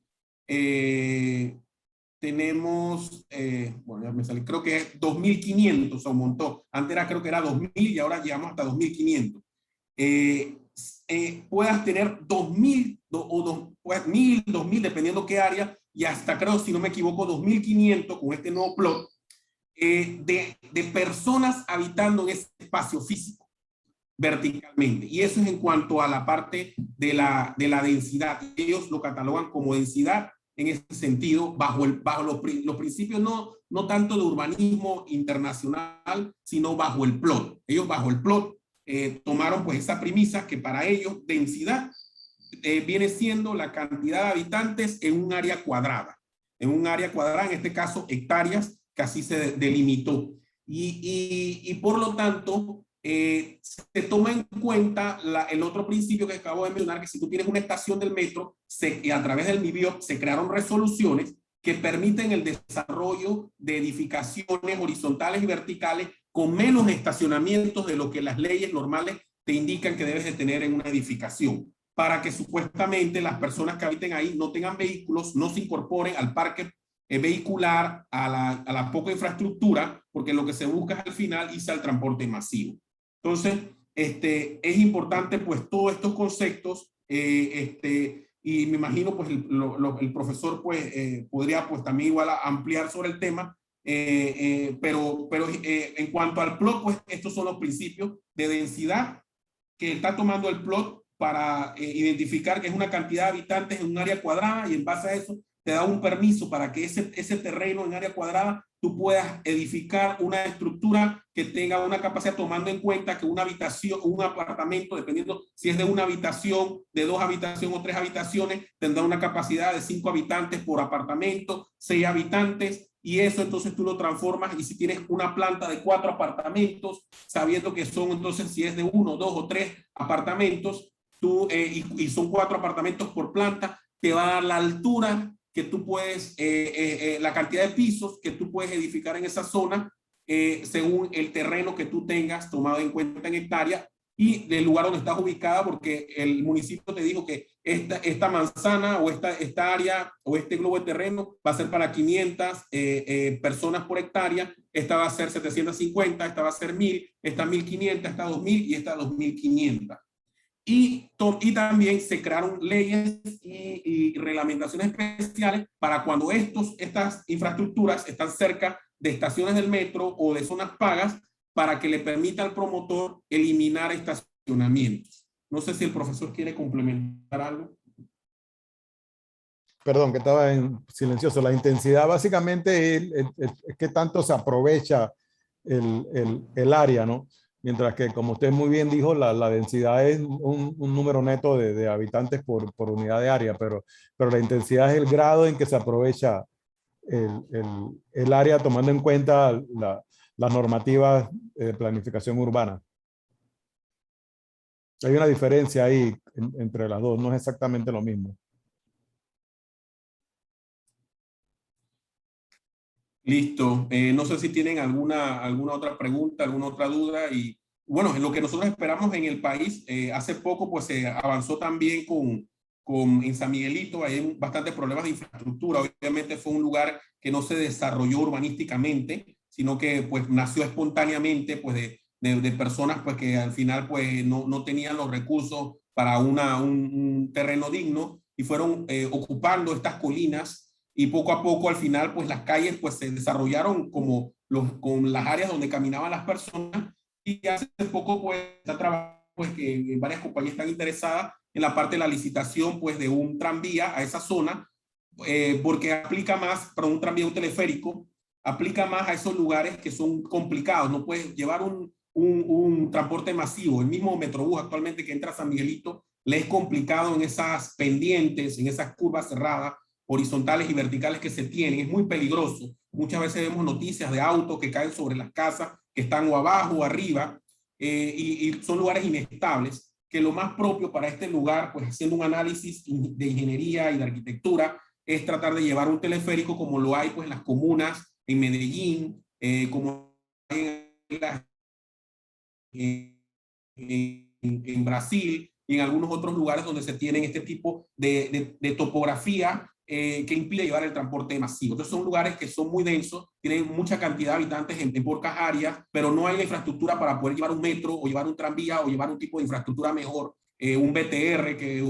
tenemos, bueno, ya me sale, creo que es 2.500, aumentó. Antes era, creo que era 2.000 y ahora llegamos hasta 2.500. Puedas tener 2.000 o 1.000, 2.000, dependiendo qué área, y hasta creo, si no me equivoco, 2.500 con este nuevo plot de personas habitando en ese espacio físico verticalmente. Y eso es en cuanto a la parte de la densidad. Ellos lo catalogan como densidad en ese sentido, bajo los principios no tanto de urbanismo internacional, sino bajo el plot. Ellos bajo el plot tomaron pues esa premisa que para ellos densidad viene siendo la cantidad de habitantes en un área cuadrada. En un área cuadrada, en este caso hectáreas, que así se delimitó. Y por lo tanto, se toma en cuenta el otro principio que acabo de mencionar, que si tú tienes una estación del metro, a través del MIBIOP se crearon resoluciones que permiten el desarrollo de edificaciones horizontales y verticales con menos estacionamientos de lo que las leyes normales te indican que debes de tener en una edificación, para que supuestamente las personas que habiten ahí no tengan vehículos, no se incorporen al parque vehicular, a la poca infraestructura, porque lo que se busca es al final irse al transporte masivo. Entonces, es importante pues todos estos conceptos, y me imagino pues el profesor pues podría pues también igual ampliar sobre el tema, pero en cuanto al plot, pues estos son los principios de densidad que está tomando el plot para identificar que es una cantidad de habitantes en un área cuadrada, y en base a eso te da un permiso para que ese terreno en área cuadrada tú puedas edificar una estructura que tenga una capacidad, tomando en cuenta que una habitación, un apartamento, dependiendo si es de una habitación, de 2 habitaciones o 3 habitaciones, tendrá una capacidad de 5 habitantes por apartamento, 6 habitantes, y eso entonces tú lo transformas, y si tienes una planta de 4 apartamentos, sabiendo que son entonces, si es de 1, 2 o 3 apartamentos, tú, y son 4 apartamentos por planta, te va a dar la altura que tú puedes, la cantidad de pisos que tú puedes edificar en esa zona, según el terreno que tú tengas tomado en cuenta en hectárea y del lugar donde estás ubicada, porque el municipio te dijo que esta manzana o esta área o este globo de terreno va a ser para 500 personas por hectárea, esta va a ser 750, esta va a ser 1000, esta 1500, esta 2000 y esta 2500. Y también se crearon leyes y reglamentaciones especiales para cuando estas infraestructuras están cerca de estaciones del metro o de zonas pagas, para que le permita al promotor eliminar estacionamientos. No sé si el profesor quiere complementar algo. Perdón, que estaba en silencioso. La intensidad básicamente es que tanto se aprovecha el área, ¿no? Mientras que, como usted muy bien dijo, la densidad es un número neto de habitantes por unidad de área, pero la intensidad es el grado en que se aprovecha el área, tomando en cuenta las normativas de planificación urbana. Hay una diferencia ahí entre las dos, no es exactamente lo mismo. Listo. No sé si tienen alguna otra pregunta, alguna otra duda. Y bueno, lo que nosotros esperamos en el país, hace poco pues se avanzó también en San Miguelito. Hay bastantes problemas de infraestructura. Obviamente fue un lugar que no se desarrolló urbanísticamente, sino que pues nació espontáneamente pues de personas pues que al final pues no tenían los recursos para un terreno digno y fueron ocupando estas colinas. Y poco a poco al final pues las calles pues se desarrollaron con las áreas donde caminaban las personas, y hace poco pues está trabajando pues que varias compañías están interesadas en la parte de la licitación pues de un tranvía a esa zona, porque aplica más para un tranvía, un teleférico, aplica más a esos lugares que son complicados. No puedes llevar un transporte masivo. El mismo Metrobús actualmente que entra a San Miguelito le es complicado en esas pendientes, en esas curvas cerradas, horizontales y verticales que se tienen. Es muy peligroso. Muchas veces vemos noticias de autos que caen sobre las casas, que están o abajo o arriba, y son lugares inestables, que lo más propio para este lugar, pues haciendo un análisis de ingeniería y de arquitectura, es tratar de llevar un teleférico como lo hay pues en las comunas, en Medellín, como hay en Brasil y en algunos otros lugares donde se tienen este tipo de topografía que impide llevar el transporte masivo. Entonces son lugares que son muy densos, tienen mucha cantidad de habitantes en pocas áreas, pero no hay la infraestructura para poder llevar un metro o llevar un tranvía o llevar un tipo de infraestructura mejor, un BTR, que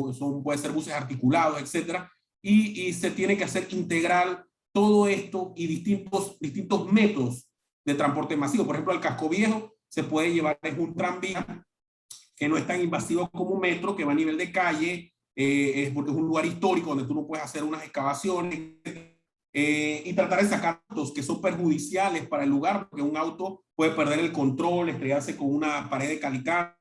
puede ser buses articulados, etcétera, y se tiene que hacer integral todo esto y distintos métodos de transporte masivo. Por ejemplo, al Casco Viejo se puede llevar un tranvía que no es tan invasivo como un metro, que va a nivel de calle, porque es un lugar histórico donde tú no puedes hacer unas excavaciones, y tratar de sacar autos que son perjudiciales para el lugar, porque un auto puede perder el control, estrellarse con una pared de calicanto,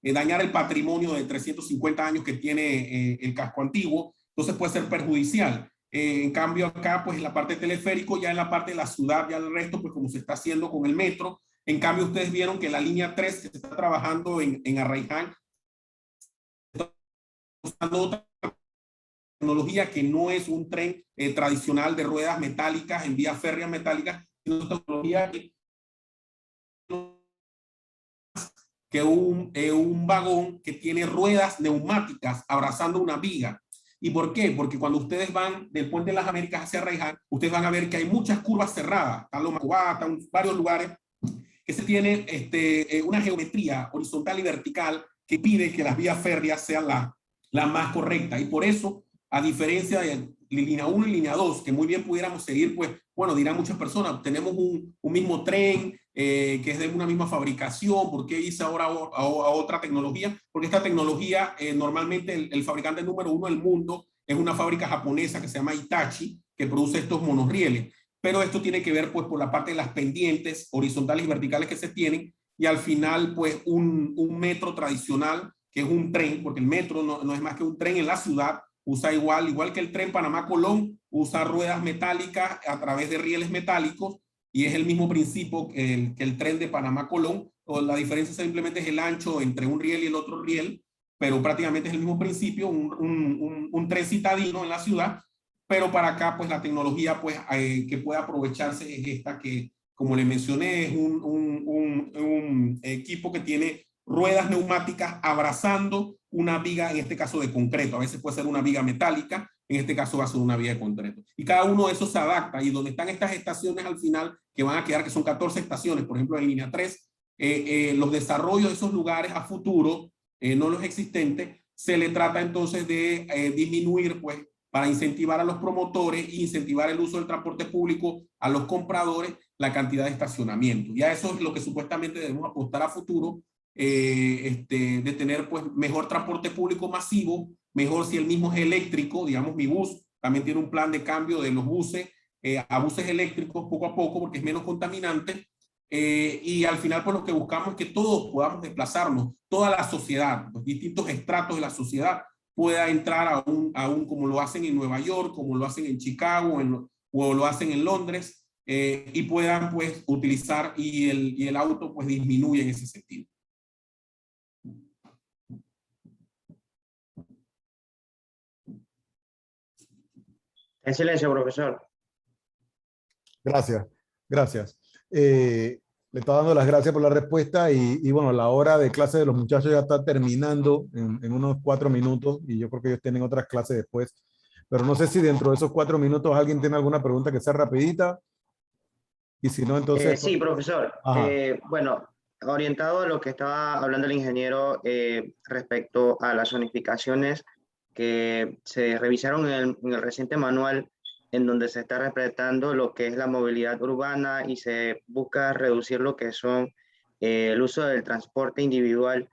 dañar el patrimonio de 350 años que tiene el casco antiguo. Entonces puede ser perjudicial. En cambio acá, pues en la parte teleférico, ya en la parte de la ciudad, ya el resto, pues como se está haciendo con el metro. En cambio, ustedes vieron que la línea 3 que se está trabajando en Arraiján, está usando otra tecnología que no es un tren tradicional de ruedas metálicas en vías férreas metálicas, sino otra tecnología que un vagón que tiene ruedas neumáticas abrazando una viga. ¿Y por qué? Porque cuando ustedes van del Puente de las Américas hacia Arraiján, ustedes van a ver que hay muchas curvas cerradas, están Loma Cubá, están varios lugares que se tiene una geometría horizontal y vertical que pide que las vías férreas sean la más correcta. Y por eso, a diferencia de línea 1 y línea 2, que muy bien pudiéramos seguir, pues, bueno, dirán muchas personas, tenemos un mismo tren que es de una misma fabricación, ¿por qué irse ahora a otra tecnología? Porque esta tecnología, normalmente el fabricante número 1 del mundo es una fábrica japonesa que se llama Hitachi, que produce estos monorrieles. Pero esto tiene que ver pues por la parte de las pendientes horizontales y verticales que se tienen, y al final pues un metro tradicional, que es un tren, porque el metro no es más que un tren en la ciudad, usa igual que el tren Panamá-Colón, usa ruedas metálicas a través de rieles metálicos, y es el mismo principio que el tren de Panamá-Colón. La diferencia simplemente es el ancho entre un riel y el otro riel, pero prácticamente es el mismo principio, un tren citadino en la ciudad. Pero para acá, pues la tecnología pues, que puede aprovecharse es esta que como le mencioné, es un equipo que tiene ruedas neumáticas abrazando una viga, en este caso de concreto. A veces puede ser una viga metálica, en este caso va a ser una viga de concreto. Y cada uno de esos se adapta, y donde están estas estaciones al final, que van a quedar, que son 14 estaciones, por ejemplo, en línea 3, los desarrollos de esos lugares a futuro, no los existentes, se le trata entonces de disminuir, pues, para incentivar a los promotores e incentivar el uso del transporte público a los compradores, la cantidad de estacionamiento. Ya eso es lo que supuestamente debemos apostar a futuro, de tener pues mejor transporte público masivo, mejor si el mismo es eléctrico, digamos mi bus también tiene un plan de cambio de los buses a buses eléctricos poco a poco porque es menos contaminante, y al final pues lo que buscamos es que todos podamos desplazarnos, toda la sociedad, los distintos estratos de la sociedad pueda entrar a un como lo hacen en Nueva York, como lo hacen en Chicago o lo hacen en Londres, y puedan pues utilizar y el auto pues disminuye en ese sentido. En silencio, profesor. Gracias, gracias. Le estaba dando las gracias por la respuesta y bueno, la hora de clase de los muchachos ya está terminando en unos 4 minutos y yo creo que ellos tienen otras clases después. Pero no sé si dentro de esos 4 minutos alguien tiene alguna pregunta que sea rapidita. Y si no, entonces... Sí, profesor. Bueno, orientado a lo que estaba hablando el ingeniero respecto a las zonificaciones que se revisaron en el reciente manual, en donde se está respetando lo que es la movilidad urbana y se busca reducir lo que son el uso del transporte individual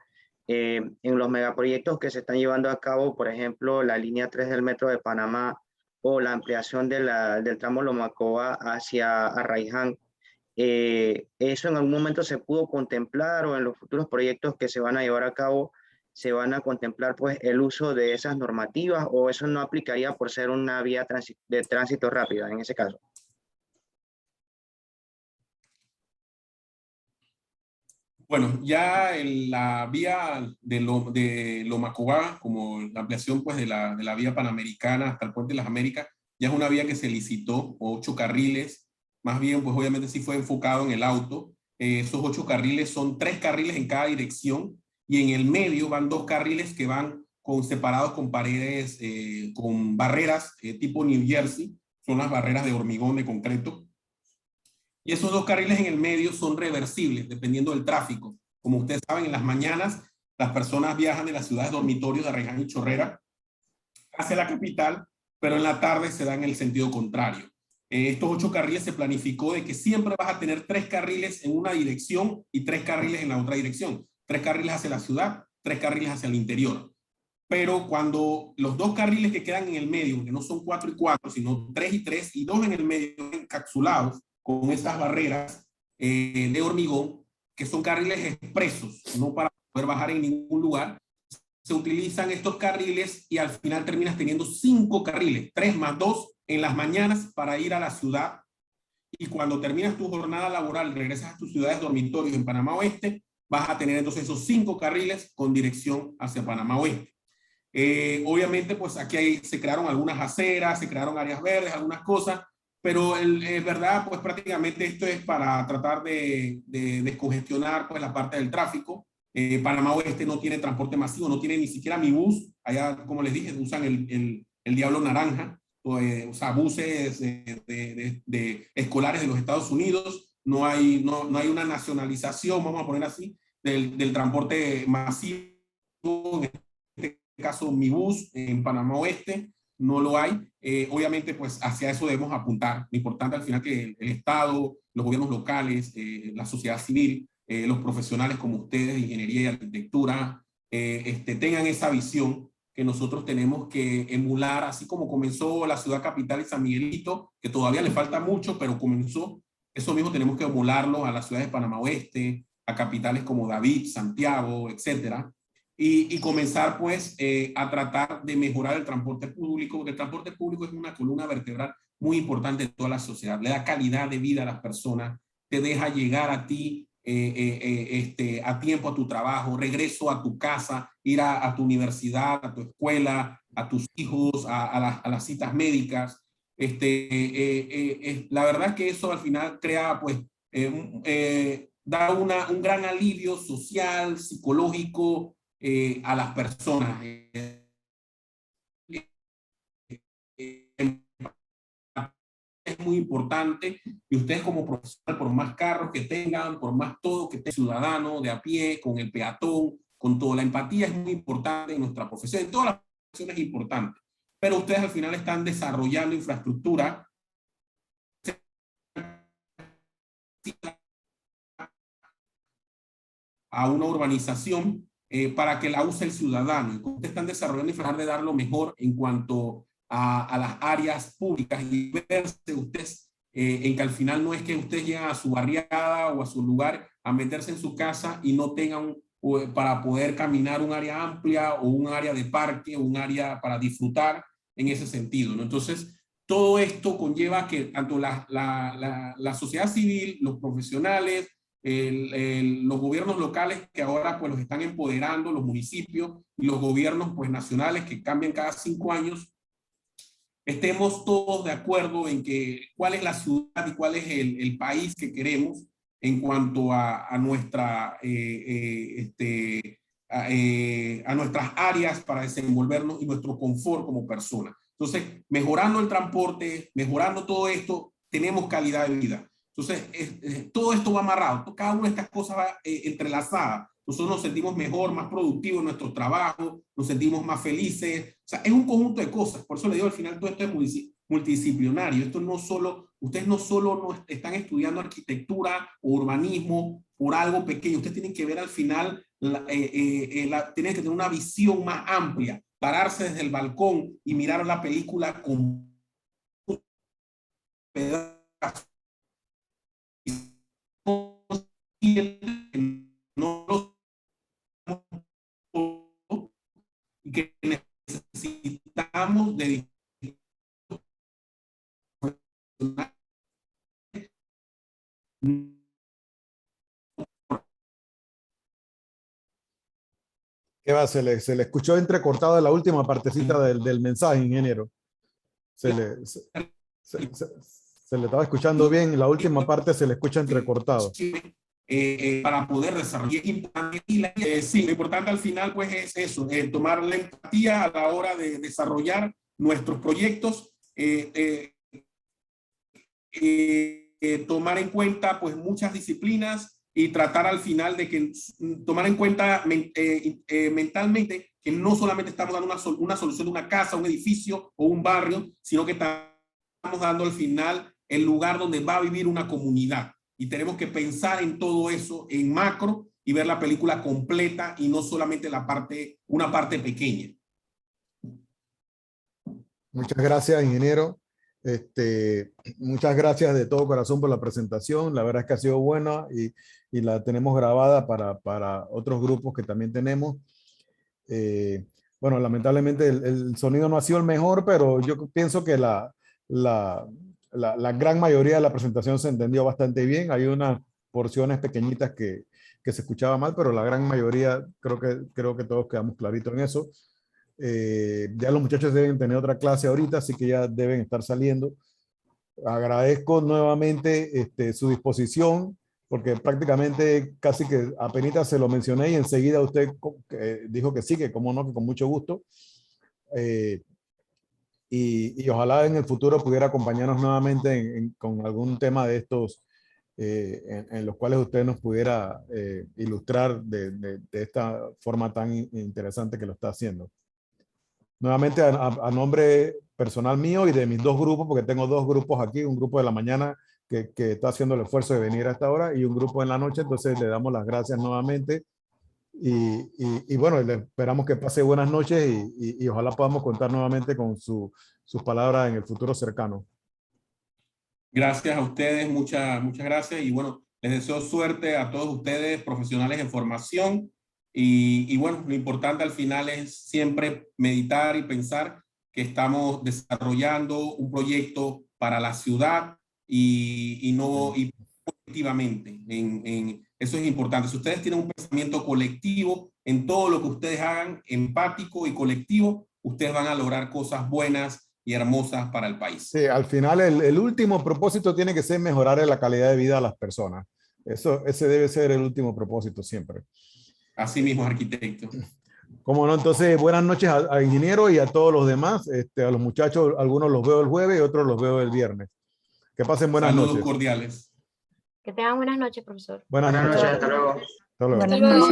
en los megaproyectos que se están llevando a cabo, por ejemplo, la línea 3 del Metro de Panamá o la ampliación del tramo Lomacoa hacia Arraiján. ¿Eso en algún momento se pudo contemplar o en los futuros proyectos que se van a llevar a cabo se van a contemplar pues el uso de esas normativas o eso no aplicaría por ser una vía de tránsito rápida en ese caso? Bueno, ya en la vía de Lomacoa, como la ampliación pues, de la vía panamericana hasta el Puente de las Américas, ya es una vía que se licitó, 8 carriles, más bien pues obviamente sí fue enfocado en el auto. Esos 8 carriles son 3 carriles en cada dirección y en el medio van 2 carriles que van separados con paredes, con barreras tipo New Jersey, son las barreras de hormigón de concreto. Y esos 2 carriles en el medio son reversibles, dependiendo del tráfico. Como ustedes saben, en las mañanas las personas viajan de las ciudades dormitorios de Arraiján y Chorrera hacia la capital, pero en la tarde se da en el sentido contrario. Estos 8 carriles se planificó de que siempre vas a tener 3 carriles en una dirección y 3 carriles en la otra dirección. 3 carriles hacia la ciudad, 3 carriles hacia el interior. Pero cuando los 2 carriles que quedan en el medio, que no son 4 y 4, sino 3 y 3, y 2 en el medio encapsulados, con estas barreras de hormigón, que son carriles expresos, no para poder bajar en ningún lugar, se utilizan estos carriles y al final terminas teniendo 5 carriles, 3 más 2 en las mañanas para ir a la ciudad. Y cuando terminas tu jornada laboral, regresas a tus ciudades dormitorios en Panamá Oeste, vas a tener entonces esos 5 carriles con dirección hacia Panamá Oeste. Obviamente, pues aquí se crearon algunas aceras, se crearon áreas verdes, algunas cosas, pero es verdad, pues prácticamente esto es para tratar de descongestionar pues, la parte del tráfico. Panamá Oeste no tiene transporte masivo, no tiene ni siquiera mi bus. Allá, como les dije, usan el Diablo Naranja, o sea, buses de escolares de los Estados Unidos. No hay una nacionalización, vamos a poner así, del transporte masivo. En este caso, mi bus en Panamá Oeste. No lo hay. Obviamente, pues hacia eso debemos apuntar. Lo importante al final que el Estado, los gobiernos locales, la sociedad civil, los profesionales como ustedes de ingeniería y arquitectura, tengan esa visión que nosotros tenemos que emular, así como comenzó la ciudad capital de San Miguelito, que todavía le falta mucho, pero comenzó. Eso mismo tenemos que emularlo a las ciudades de Panamá Oeste, a capitales como David, Santiago, etcétera. Y comenzar pues a tratar de mejorar el transporte público, porque el transporte público es una columna vertebral muy importante de toda la sociedad, le da calidad de vida a las personas, te deja llegar a ti a tiempo a tu trabajo, regreso a tu casa, ir a tu universidad, a tu escuela, a tus hijos, a las citas médicas. La verdad es que eso al final crea pues da un gran alivio social, psicológico a las personas. Es muy importante, y ustedes como profesional, por más carros que tengan, por más todo que tenga ciudadano de a pie, con el peatón, con toda la empatía es muy importante en nuestra profesión, en todas las profesiones es importante, pero ustedes al final están desarrollando infraestructura a una urbanización para que la use el ciudadano, y ustedes están desarrollando y tratar de dar lo mejor en cuanto a las áreas públicas, y verse ustedes en que al final no es que ustedes lleguen a su barriada o a su lugar a meterse en su casa y no tengan para poder caminar un área amplia o un área de parque o un área para disfrutar en ese sentido, ¿no? Entonces, todo esto conlleva que tanto la sociedad civil, los profesionales, los gobiernos locales que ahora pues los están empoderando, los municipios, y los gobiernos pues nacionales que cambian cada 5 años, estemos todos de acuerdo en que cuál es la ciudad y cuál es el país que queremos en cuanto a nuestras áreas para desenvolvernos y nuestro confort como personas. Entonces, mejorando el transporte, mejorando todo esto, tenemos calidad de vida. Entonces, todo esto va amarrado, cada una de estas cosas va entrelazada. Nosotros nos sentimos mejor, más productivos en nuestro trabajo, nos sentimos más felices. O sea, es un conjunto de cosas. Por eso le digo, al final todo esto es multidisciplinario. Esto no solo, ustedes no solo están estudiando arquitectura o urbanismo por algo pequeño. Ustedes tienen que ver al final, tienen que tener una visión más amplia, pararse desde el balcón y mirar la película con pedazos. Y que necesitamos de ¿Qué va? Se le escuchó entrecortado de la última partecita del mensaje, ingeniero. Se le estaba escuchando bien, la última parte se le escucha entrecortado. Para poder desarrollar. Sí, lo importante al final pues es eso, tomar la empatía a la hora de desarrollar nuestros proyectos, tomar en cuenta pues muchas disciplinas y tratar al final de que tomar en cuenta mentalmente que no solamente estamos dando una solución de una casa, un edificio o un barrio, sino que estamos dando al final el lugar donde va a vivir una comunidad. Y tenemos que pensar en todo eso en macro y ver la película completa y no solamente una parte pequeña. Muchas gracias, ingeniero. Muchas gracias de todo corazón por la presentación. La verdad es que ha sido buena y la tenemos grabada para otros grupos que también tenemos. Bueno, lamentablemente el sonido no ha sido el mejor, pero yo pienso que la gran mayoría de la presentación se entendió bastante bien. Hay unas porciones pequeñitas que se escuchaba mal, pero la gran mayoría creo que todos quedamos claritos en eso. Ya los muchachos deben tener otra clase ahorita, así que ya deben estar saliendo. Agradezco nuevamente su disposición, porque prácticamente casi que apenas se lo mencioné y enseguida usted dijo que sí, que cómo no, que con mucho gusto. Y ojalá en el futuro pudiera acompañarnos nuevamente con algún tema de estos en los cuales usted nos pudiera ilustrar de esta forma tan interesante que lo está haciendo. Nuevamente a nombre personal mío y de mis dos grupos, porque tengo dos grupos aquí, un grupo de la mañana que está haciendo el esfuerzo de venir a esta hora y un grupo en la noche, entonces le damos las gracias nuevamente y bueno, le esperamos que pase buenas noches y ojalá podamos contar nuevamente con sus palabras en el futuro cercano. Gracias a ustedes, muchas gracias y bueno, les deseo suerte a todos ustedes, profesionales en formación y bueno, lo importante al final es siempre meditar y pensar que estamos desarrollando un proyecto para la ciudad y colectivamente. Eso es importante. Si ustedes tienen un pensamiento colectivo en todo lo que ustedes hagan, empático y colectivo, ustedes van a lograr cosas buenas y hermosas para el país. Sí, al final el último propósito tiene que ser mejorar la calidad de vida a las personas. Ese debe ser el último propósito siempre. Así mismo, arquitecto. ¿Cómo no? Entonces, buenas noches al ingeniero y a todos los demás. A los muchachos, algunos los veo el jueves y otros los veo el viernes. Que pasen buenas Saludos noches. cordiales. Que tengan buenas noches, profesor. Buenas Buenas noches. noches, hasta luego. Hasta luego. Buenas noches.